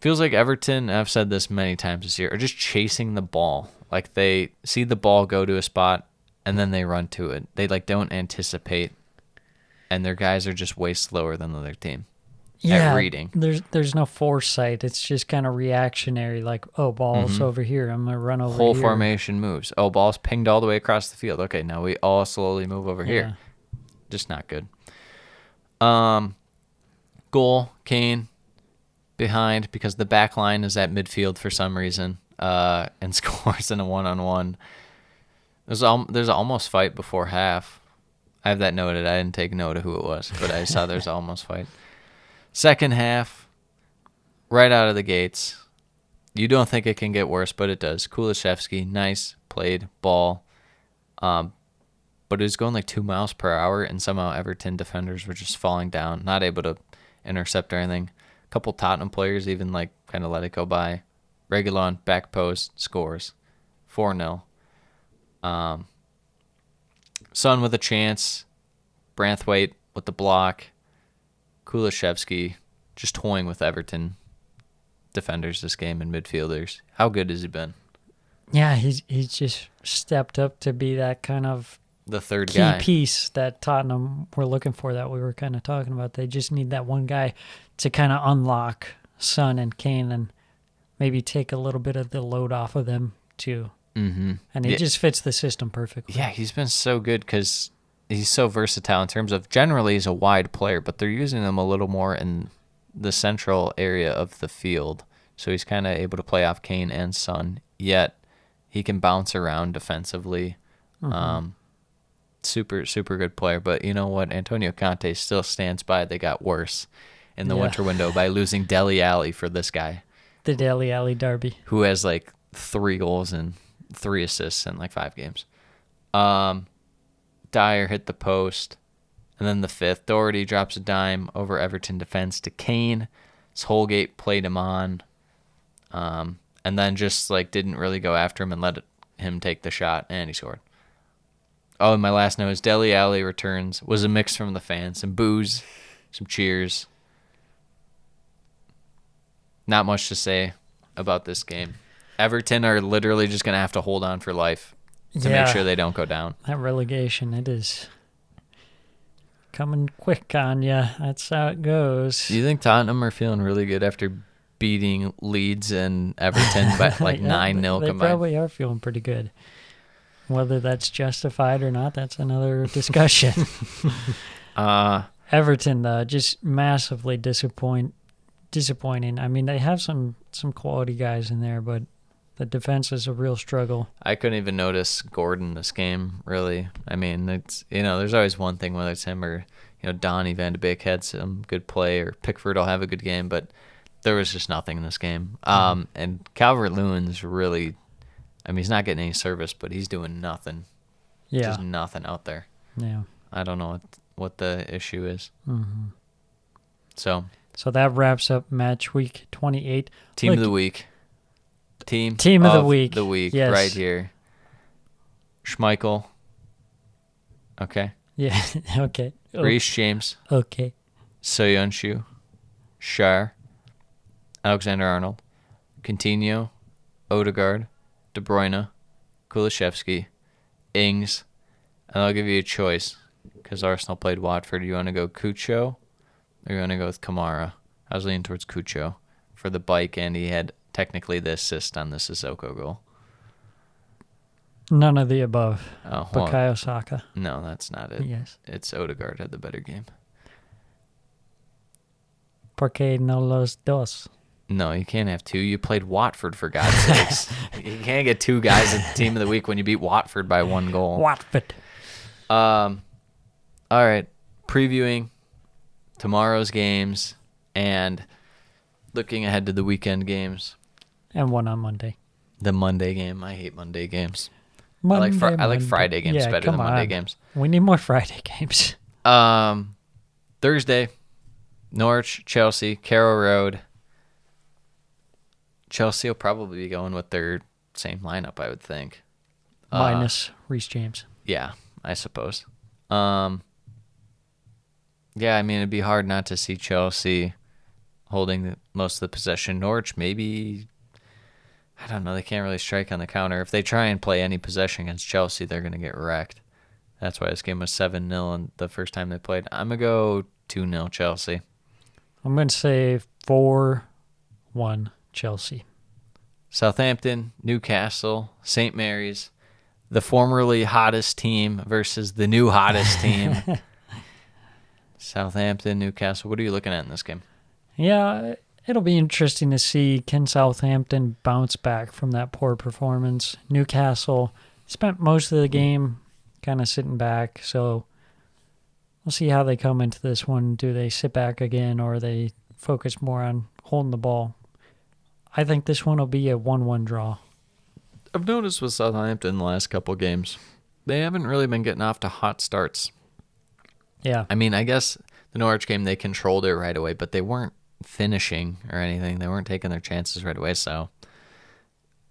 [SPEAKER 1] Feels like Everton, I've said this many times this year, are just chasing the ball. Like they see the ball go to a spot and then they run to it. They don't anticipate, and their guys are just way slower than the other team at reading.
[SPEAKER 7] There's no foresight. It's just kind of reactionary. Like, oh, ball's over here. I'm gonna run over
[SPEAKER 1] Whole
[SPEAKER 7] here.
[SPEAKER 1] formation moves. Oh, ball's pinged all the way across the field. Okay, now we all slowly move over here. Just not good. Goal, Kane behind because the back line is at midfield for some reason, and scores in a one-on-one. There's almost fight before half. I have that noted. I didn't take note of who it was, but I saw there's almost fight. Second half, right out of the gates. You don't think it can get worse, but it does. Kulusevski, nice played ball. But it was going like 2 miles per hour, and somehow Everton defenders were just falling down, not able to intercept or anything. A couple Tottenham players even kind of let it go by. Reguilon, back post, scores. 4-0. Son with a chance. Branthwaite with the block. Kulusevski just toying with Everton defenders this game and midfielders. How good has he been?
[SPEAKER 7] Yeah, he's just stepped up to be that kind of
[SPEAKER 1] the third
[SPEAKER 7] key
[SPEAKER 1] guy
[SPEAKER 7] piece that Tottenham were looking for, that we were kind of talking about. They just need that one guy to kind of unlock Son and Kane and maybe take a little bit of the load off of them too.
[SPEAKER 1] Mm-hmm.
[SPEAKER 7] And he just fits the system perfectly.
[SPEAKER 1] Yeah, he's been so good because he's so versatile in terms of generally he's a wide player, but they're using him a little more in the central area of the field. So he's kind of able to play off Kane and Son, yet he can bounce around defensively. Mm-hmm. Super, super good player. But you know what? Antonio Conte still stands by. They got worse in the winter window by losing Dele Alli for this guy.
[SPEAKER 7] The Dele Alli derby.
[SPEAKER 1] Who has 3 goals and 3 assists in 5 games. Dyer hit the post. And then the 5th, Doherty drops a dime over Everton defense to Kane. Holgate played him on. And then just didn't really go after him and let it him take the shot, and he scored. Oh, and my last note is Dele Alli returns. Was a mix from the fans. Some boos, some cheers. Not much to say about this game. Everton are literally just going to have to hold on for life to make sure they don't go down.
[SPEAKER 7] That relegation, it is coming quick on you. That's how it goes.
[SPEAKER 1] Do you think Tottenham are feeling really good after beating Leeds and Everton by like 9-0
[SPEAKER 7] They
[SPEAKER 1] combined?
[SPEAKER 7] probably are feeling pretty good. Whether that's justified or not, that's another discussion. Everton, just massively disappointing. I mean, they have some quality guys in there, but the defense is a real struggle.
[SPEAKER 1] I couldn't even notice Gordon this game, really. I mean, it's there's always one thing, whether it's him or Donny Van de Beek had some good play, or Pickford will have a good game, but there was just nothing in this game. And Calvert-Lewin's really, I mean, he's not getting any service, but he's doing nothing.
[SPEAKER 7] Yeah.
[SPEAKER 1] Just nothing out there.
[SPEAKER 7] Yeah.
[SPEAKER 1] I don't know what the issue is.
[SPEAKER 7] Mm-hmm.
[SPEAKER 1] So
[SPEAKER 7] that wraps up match week 28.
[SPEAKER 1] Team of the week. Team
[SPEAKER 7] of the week.
[SPEAKER 1] The week,
[SPEAKER 7] yes.
[SPEAKER 1] right here. Schmeichel. Okay.
[SPEAKER 7] Yeah, okay.
[SPEAKER 1] Reece James.
[SPEAKER 7] Okay.
[SPEAKER 1] Soyuncu. Schär. Alexander-Arnold. Coutinho. Odegaard. De Bruyne. Kulusevski. Ings. And I'll give you a choice because Arsenal played Watford. You want to go Cucho or you want to go with Kamara? I was leaning towards Cucho for the bike, and he had technically the assist on the Sissoko goal.
[SPEAKER 7] None of the above.
[SPEAKER 1] Oh,
[SPEAKER 7] Bukayo Saka.
[SPEAKER 1] No, that's not it.
[SPEAKER 7] Yes.
[SPEAKER 1] It's Odegaard had the better game.
[SPEAKER 7] Porque no los dos.
[SPEAKER 1] No, you can't have two. You played Watford, for God's sakes. You can't get two guys at the team of the week when you beat Watford by 1 goal.
[SPEAKER 7] Watford.
[SPEAKER 1] All right. Previewing tomorrow's games and looking ahead to the weekend games.
[SPEAKER 7] And one on Monday.
[SPEAKER 1] The Monday game. I hate Monday games.
[SPEAKER 7] Monday,
[SPEAKER 1] I like Friday games
[SPEAKER 7] yeah,
[SPEAKER 1] better than Monday
[SPEAKER 7] on.
[SPEAKER 1] games.
[SPEAKER 7] We need more Friday games.
[SPEAKER 1] Thursday, Norwich, Chelsea, Carrow Road. Chelsea will probably be going with their same lineup, I would think.
[SPEAKER 7] Minus Reece James.
[SPEAKER 1] Yeah, I suppose. Yeah, I mean, it'd be hard not to see Chelsea holding most of the possession. Norwich, maybe, I don't know, they can't really strike on the counter. If they try and play any possession against Chelsea, they're going to get wrecked. That's why this game was 7-0 and the first time they played. I'm going to go 2-0 Chelsea.
[SPEAKER 7] I'm going to say 4-1 Chelsea.
[SPEAKER 1] Southampton, Newcastle, St. Mary's, the formerly hottest team versus the new hottest team. Southampton, Newcastle. What are you looking at in this game?
[SPEAKER 7] Yeah, it'll be interesting to see, can Southampton bounce back from that poor performance? Newcastle spent most of the game kind of sitting back, so we'll see how they come into this one. Do they sit back again, or they focus more on holding the ball? I think this one will be a 1-1 draw.
[SPEAKER 1] I've noticed with Southampton the last couple games, they haven't really been getting off to hot starts.
[SPEAKER 7] Yeah.
[SPEAKER 1] I mean, I guess the Norwich game, they controlled it right away, but they weren't finishing or anything. They weren't taking their chances right away, so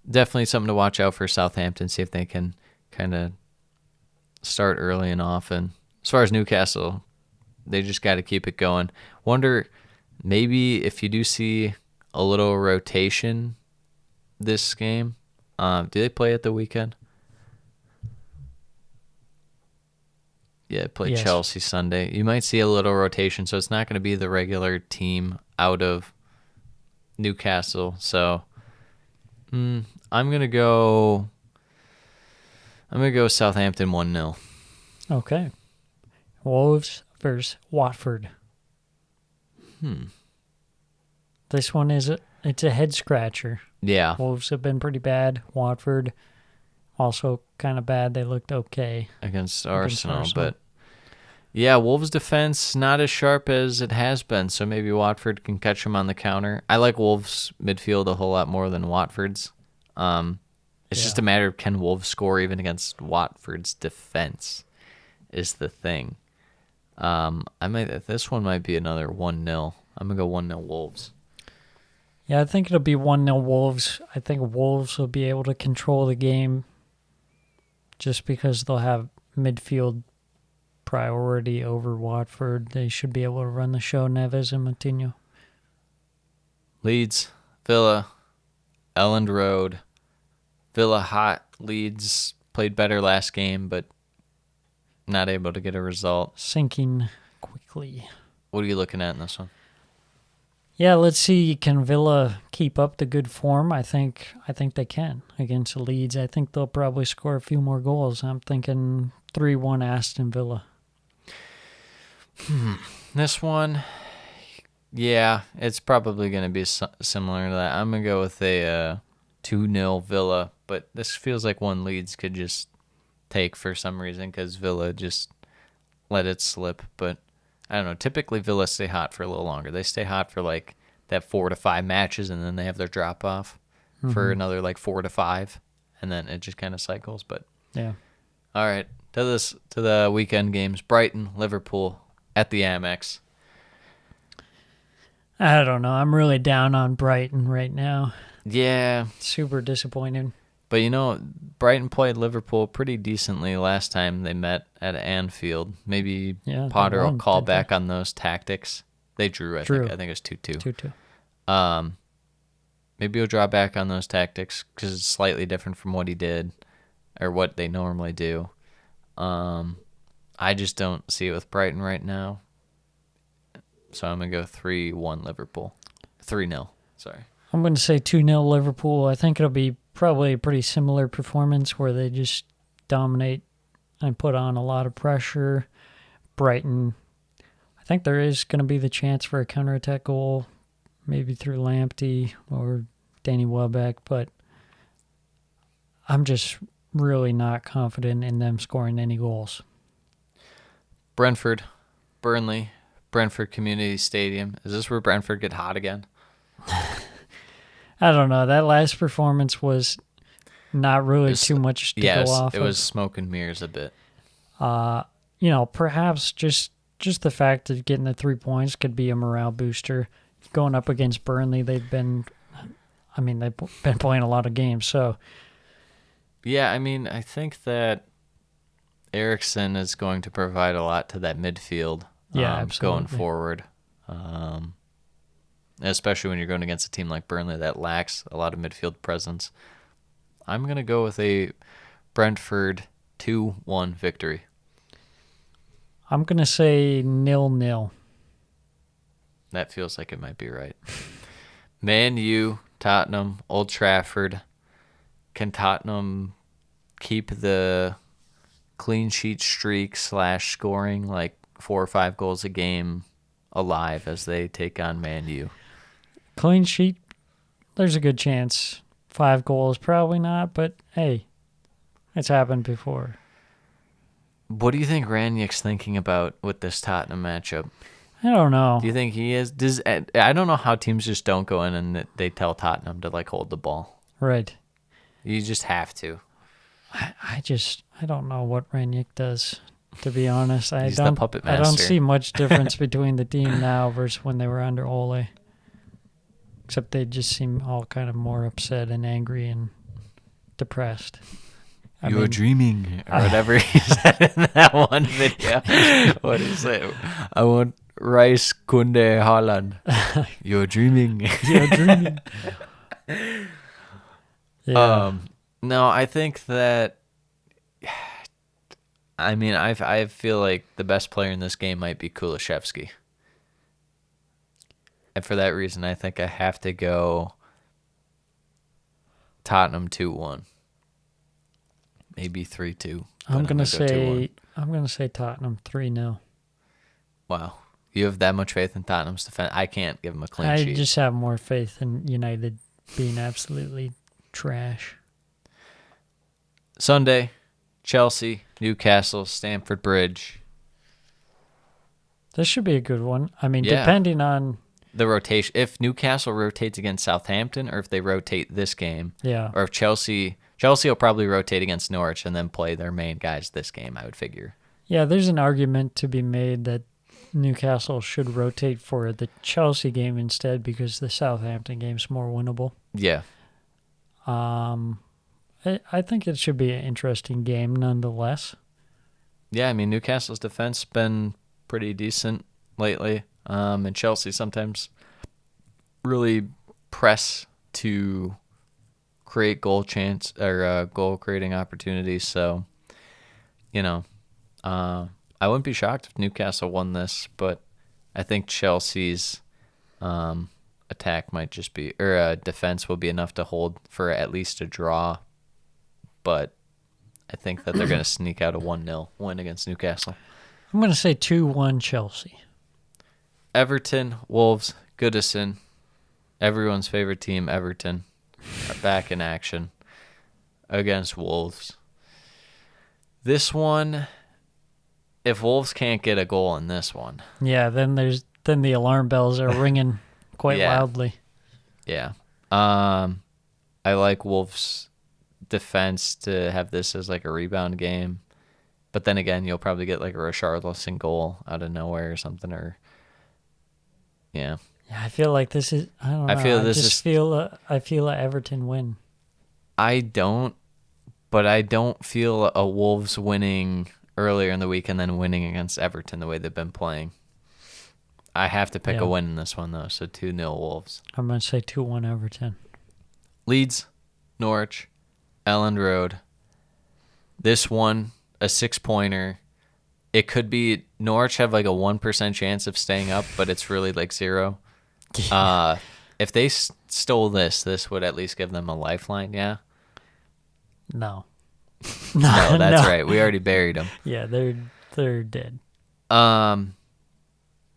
[SPEAKER 1] definitely something to watch out for Southampton, see if they can kind of start early and often. As far as Newcastle, they just got to keep it going. Wonder, maybe if you do see a little rotation this game, do they play at the weekend? Yeah, play
[SPEAKER 7] Yes.
[SPEAKER 1] Chelsea Sunday. You might see a little rotation, so it's not going to be the regular team out of Newcastle. So I'm gonna go Southampton 1-0.
[SPEAKER 7] Okay. Wolves versus Watford. This one it's a head scratcher.
[SPEAKER 1] Yeah,
[SPEAKER 7] Wolves have been pretty bad. Watford also kind of bad. They looked okay.
[SPEAKER 1] against Arsenal, but yeah, Wolves' defense not as sharp as it has been, so maybe Watford can catch them on the counter. I like Wolves' midfield a whole lot more than Watford's. It's just a matter of, can Wolves score even against Watford's defense is the thing. This one might be another 1-0. I'm gonna go 1-0 Wolves.
[SPEAKER 7] Yeah, I think it'll be 1-0 Wolves. I think Wolves will be able to control the game just because they'll have midfield priority over Watford. They should be able to run the show, Neves and Moutinho.
[SPEAKER 1] Leeds, Villa, Elland Road. Villa hot. Leeds played better last game, but not able to get a result.
[SPEAKER 7] Sinking quickly.
[SPEAKER 1] What are you looking at in this one?
[SPEAKER 7] Yeah, let's see. Can Villa keep up the good form? I think they can against Leeds. I think they'll probably score a few more goals. I'm thinking 3-1 Aston Villa.
[SPEAKER 1] This one, yeah, it's probably going to be similar to that. I'm going to go with a 2-0 Villa, but this feels like one Leeds could just take for some reason because Villa just let it slip. But I don't know. Typically, Villa stay hot for a little longer. They stay hot for like that 4 to 5 matches, and then they have their drop off for another like 4 to 5, and then it just kind of cycles. But
[SPEAKER 7] Yeah.
[SPEAKER 1] all right, to the weekend games: Brighton, Liverpool at the Amex.
[SPEAKER 7] I don't know. I'm really down on Brighton right now.
[SPEAKER 1] Yeah,
[SPEAKER 7] Super disappointed.
[SPEAKER 1] but you know, Brighton played Liverpool pretty decently last time they met at Anfield. Maybe
[SPEAKER 7] Yeah, they
[SPEAKER 1] Potter will
[SPEAKER 7] won,
[SPEAKER 1] call
[SPEAKER 7] didn't they?
[SPEAKER 1] back on those tactics. They drew, I think it was 2-2.
[SPEAKER 7] 2-2.
[SPEAKER 1] Maybe he'll draw back on those tactics because it's slightly different from what he did or what they normally do. I just don't see it with Brighton right now. So I'm going to go 3-1 Liverpool. 3-0, sorry.
[SPEAKER 7] I'm going to say 2-0 Liverpool. I think it'll be probably a pretty similar performance where they just dominate and put on a lot of pressure. Brighton, I think there is going to be the chance for a counterattack goal, maybe through Lamptey or Danny Welbeck, but I'm just really not confident in them scoring any goals.
[SPEAKER 1] Brentford, Burnley, Brentford Community Stadium. Is this where Brentford get hot again?
[SPEAKER 7] I don't know. That last performance was not really too much to go off
[SPEAKER 1] it
[SPEAKER 7] of.
[SPEAKER 1] was smoke and mirrors a bit.
[SPEAKER 7] Perhaps just the fact of getting the 3 points could be a morale booster. Going up against Burnley, they've been playing a lot of games, so
[SPEAKER 1] Yeah, I mean, I think that Eriksen is going to provide a lot to that midfield going
[SPEAKER 7] absolutely.
[SPEAKER 1] forward. Especially when you're going against a team like Burnley that lacks a lot of midfield presence. I'm going to go with a Brentford 2-1 victory.
[SPEAKER 7] I'm going to say 0-0.
[SPEAKER 1] That feels like it might be right. Man U, Tottenham, Old Trafford. Can Tottenham keep the clean sheet streak / scoring like 4 or 5 goals a game alive as they take on Man U?
[SPEAKER 7] Clean sheet, there's a good chance. 5 goals, probably not, but hey, it's happened before.
[SPEAKER 1] What do you think Ranieri's thinking about with this Tottenham matchup?
[SPEAKER 7] I don't know.
[SPEAKER 1] Do you think he is? I don't know how teams just don't go in and they tell Tottenham to like hold the ball.
[SPEAKER 7] Right.
[SPEAKER 1] You just have to.
[SPEAKER 7] I don't know what Ranieri does, to be honest.
[SPEAKER 1] He's the puppet
[SPEAKER 7] I don't
[SPEAKER 1] master.
[SPEAKER 7] see much difference between the team now versus when they were under Ole. Except they just seem all kind of more upset and angry and depressed.
[SPEAKER 1] You're dreaming, or whatever he said in that one video. What is it? I want Rice Kunde Holland. You're dreaming.
[SPEAKER 7] You're dreaming. Yeah.
[SPEAKER 1] No, I think that. I mean, I feel like the best player in this game might be Kulishevsky. And for that reason, I think I have to go Tottenham 2-1. Maybe 3-2.
[SPEAKER 7] I'm gonna say
[SPEAKER 1] 2-1.
[SPEAKER 7] I'm gonna say Tottenham 3-0.
[SPEAKER 1] Wow. You have that much faith in Tottenham's defense? I can't give them a clean
[SPEAKER 7] I
[SPEAKER 1] sheet.
[SPEAKER 7] just have more faith in United being absolutely trash.
[SPEAKER 1] Sunday, Chelsea, Newcastle, Stamford Bridge.
[SPEAKER 7] This should be a good one. I mean,
[SPEAKER 1] Yeah.
[SPEAKER 7] depending on
[SPEAKER 1] The rotation, if Newcastle rotates against Southampton, or if they rotate this game,
[SPEAKER 7] yeah.
[SPEAKER 1] or if Chelsea will probably rotate against Norwich and then play their main guys this game, I would figure.
[SPEAKER 7] Yeah, there's an argument to be made that Newcastle should rotate for the Chelsea game instead because the Southampton game's more winnable.
[SPEAKER 1] Yeah.
[SPEAKER 7] I think it should be an interesting game nonetheless.
[SPEAKER 1] Yeah, I mean, Newcastle's defense been pretty decent lately, and Chelsea sometimes really press to create goal creating opportunities. So, I wouldn't be shocked if Newcastle won this, but I think Chelsea's attack might just be, or defense will be enough to hold for at least a draw. But I think that they're going to sneak out a 1-0 win against Newcastle.
[SPEAKER 7] I'm going to say 2-1 Chelsea.
[SPEAKER 1] Everton, Wolves, Goodison, everyone's favorite team, Everton, are back in action against Wolves. This one, if Wolves can't get a goal in this one.
[SPEAKER 7] Yeah, then the alarm bells are ringing quite loudly.
[SPEAKER 1] Yeah. I like Wolves' defense to have this as like a rebound game. But then again, you'll probably get like a Richarlison goal out of nowhere or something. Yeah,
[SPEAKER 7] I feel like this is. I don't know. I feel a Everton win.
[SPEAKER 1] I don't feel a Wolves winning earlier in the week and then winning against Everton the way they've been playing. I have to pick a win in this one though, so 2-0 Wolves.
[SPEAKER 7] I'm gonna say 2-1 Everton.
[SPEAKER 1] Leeds, Norwich, Elland Road. This one, a 6-pointer. It could be Norwich have like a 1% chance of staying up, but it's really like 0. If they stole this would at least give them a lifeline, yeah?
[SPEAKER 7] No.
[SPEAKER 1] No, that's right. We already buried them.
[SPEAKER 7] Yeah, they're dead.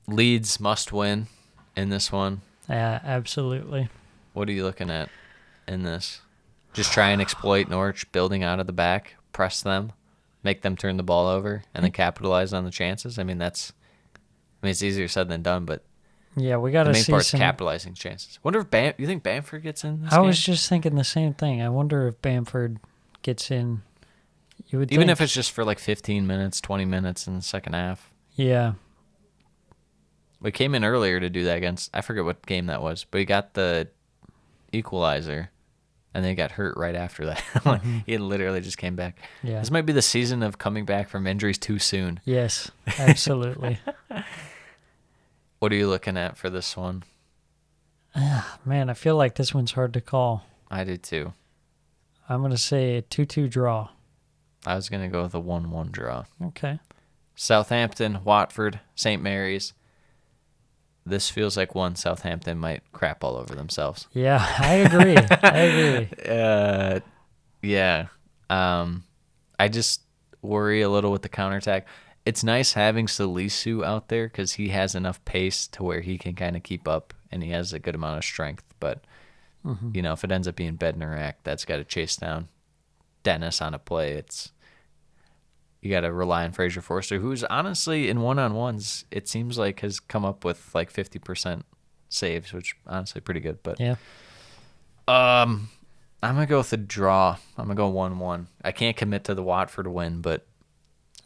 [SPEAKER 1] Leeds must win in this one.
[SPEAKER 7] Yeah, absolutely.
[SPEAKER 1] What are you looking at in this? Just try and exploit Norwich, building out of the back, press them, make them turn the ball over, and then capitalize on the chances. I mean, it's easier said than done, but
[SPEAKER 7] yeah, we got to see
[SPEAKER 1] the main part's
[SPEAKER 7] some
[SPEAKER 1] capitalizing chances. Wonder if you think Bamford gets in this
[SPEAKER 7] I
[SPEAKER 1] game?
[SPEAKER 7] was just thinking the same thing. I wonder if Bamford gets in. You would
[SPEAKER 1] even
[SPEAKER 7] think,
[SPEAKER 1] if it's just for like 15 minutes, 20 minutes in the second half.
[SPEAKER 7] Yeah.
[SPEAKER 1] We came in earlier to do that against, I forget what game that was, but he got the equalizer, and then he got hurt right after that. He literally just came back.
[SPEAKER 7] Yeah.
[SPEAKER 1] This might be the season of coming back from injuries too soon.
[SPEAKER 7] Yes, absolutely.
[SPEAKER 1] What are you looking at for this one?
[SPEAKER 7] Man, I feel like this one's hard to call.
[SPEAKER 1] I do too.
[SPEAKER 7] I'm going to say a 2-2 draw.
[SPEAKER 1] I was going to go with a 1-1 draw.
[SPEAKER 7] Okay.
[SPEAKER 1] Southampton, Watford, St. Mary's. This feels like one Southampton might crap all over themselves.
[SPEAKER 7] Yeah, I agree.
[SPEAKER 1] Yeah. I just worry a little with the counterattack. It's nice having Salisu out there because he has enough pace to where he can kind of keep up, and he has a good amount of strength. But, if it ends up being Bednarak, that's got to chase down Dennis on a play. You got to rely on Fraser Forster, who's honestly in one-on-ones, it seems like has come up with like 50% saves, which honestly pretty good. But
[SPEAKER 7] yeah,
[SPEAKER 1] I'm gonna go with a draw. I'm gonna go 1-1. I can't commit to the Watford win, but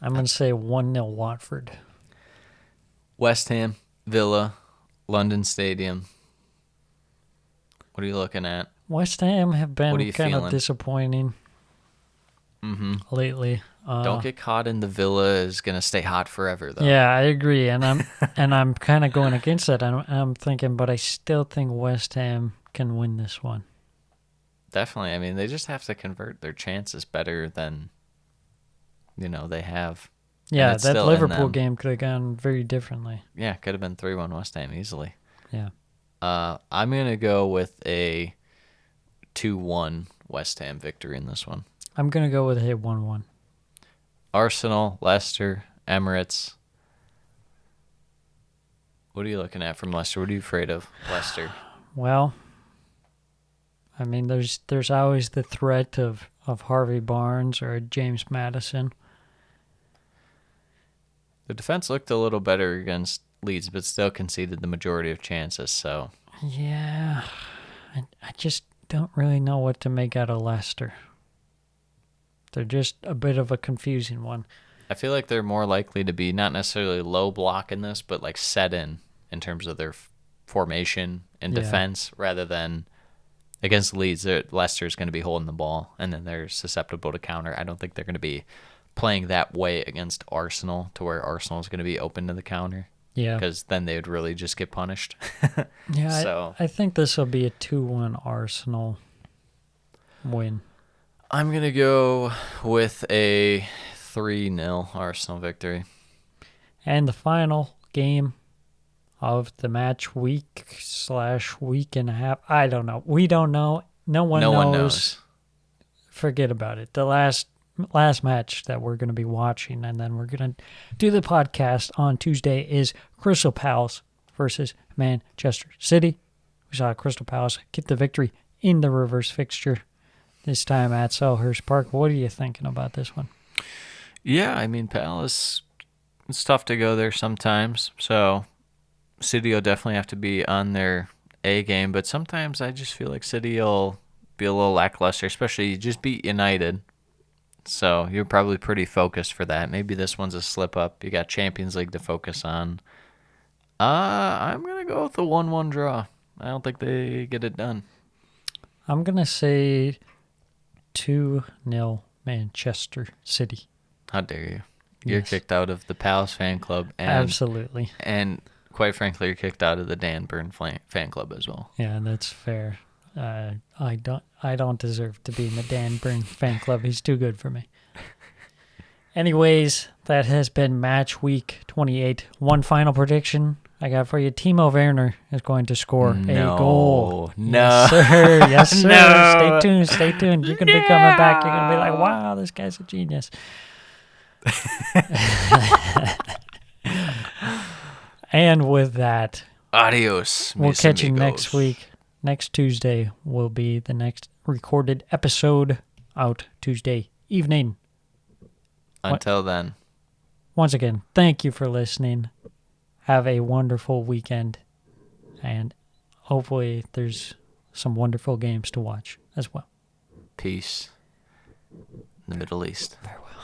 [SPEAKER 7] I'm going to say 1-0 Watford.
[SPEAKER 1] West Ham, Villa, London Stadium. What are you looking at?
[SPEAKER 7] West Ham have been kind
[SPEAKER 1] feeling?
[SPEAKER 7] of disappointing lately.
[SPEAKER 1] Don't get caught in the Villa is gonna stay hot forever though.
[SPEAKER 7] Yeah, I agree, and I'm kind of going against that. I'm thinking, but I still think West Ham can win this one.
[SPEAKER 1] Definitely. I mean, they just have to convert their chances better than they have.
[SPEAKER 7] Yeah, that Liverpool game could have gone very differently.
[SPEAKER 1] Yeah, could have been 3-1 West Ham easily.
[SPEAKER 7] Yeah.
[SPEAKER 1] I'm gonna go with a 2-1 West Ham victory in this one.
[SPEAKER 7] I'm gonna go with a 1-1.
[SPEAKER 1] Arsenal, Leicester, Emirates. What are you looking at from Leicester? What are you afraid of, Leicester?
[SPEAKER 7] Well, I mean, there's always the threat of Harvey Barnes or James Maddison.
[SPEAKER 1] The defense looked a little better against Leeds, but still conceded the majority of chances. So
[SPEAKER 7] yeah, I just don't really know what to make out of Leicester. They're just a bit of a confusing one.
[SPEAKER 1] I feel like they're more likely to be not necessarily low block in this, but like set in terms of their formation and defense rather than against Leeds, Leicester's going to be holding the ball, and then they're susceptible to counter. I don't think they're going to be playing that way against Arsenal to where Arsenal's going to be open to the counter.
[SPEAKER 7] Yeah.
[SPEAKER 1] Because then they would really just get punished.
[SPEAKER 7] Yeah,
[SPEAKER 1] So
[SPEAKER 7] I think this will be a 2-1 Arsenal win.
[SPEAKER 1] I'm going to go with a 3-0 Arsenal victory.
[SPEAKER 7] And the final game of the match week / week and a half. I don't know. We don't know. No one knows. Forget about it. The last match that we're going to be watching, and then we're going to do the podcast on Tuesday, is Crystal Palace versus Manchester City. We saw Crystal Palace get the victory in the reverse fixture this time at Selhurst Park. What are you thinking about this one?
[SPEAKER 1] Yeah, I mean, Palace, it's tough to go there sometimes. So City will definitely have to be on their A game, but sometimes I just feel like City will be a little lackluster, especially you just beat United. So you're probably pretty focused for that. Maybe this one's a slip up. You got Champions League to focus on. I'm going to go with the 1-1 draw. I don't think they get it done.
[SPEAKER 7] I'm going to say 2-0 Manchester City.
[SPEAKER 1] How dare you? You're
[SPEAKER 7] Yes.
[SPEAKER 1] kicked out of the Palace fan club. And,
[SPEAKER 7] Absolutely.
[SPEAKER 1] And quite frankly, you're kicked out of the Dan Burn fan club as well.
[SPEAKER 7] Yeah, that's fair. I don't deserve to be in the Dan Burn fan club. He's too good for me. Anyways, that has been match week 28. One final prediction I got for you. Timo Werner is going to score a goal.
[SPEAKER 1] No.
[SPEAKER 7] Yes, sir. Yes, sir.
[SPEAKER 1] No.
[SPEAKER 7] Stay tuned. You're going to be coming back. You're going to be like, wow, this guy's a genius. And with that,
[SPEAKER 1] Adios.
[SPEAKER 7] we'll
[SPEAKER 1] mis
[SPEAKER 7] catch you
[SPEAKER 1] amigos.
[SPEAKER 7] next week. Next Tuesday will be the next recorded episode, out Tuesday evening.
[SPEAKER 1] Until then.
[SPEAKER 7] Once again, thank you for listening. Have a wonderful weekend. And hopefully there's some wonderful games to watch as well.
[SPEAKER 1] Peace. In the Middle East.
[SPEAKER 7] Farewell.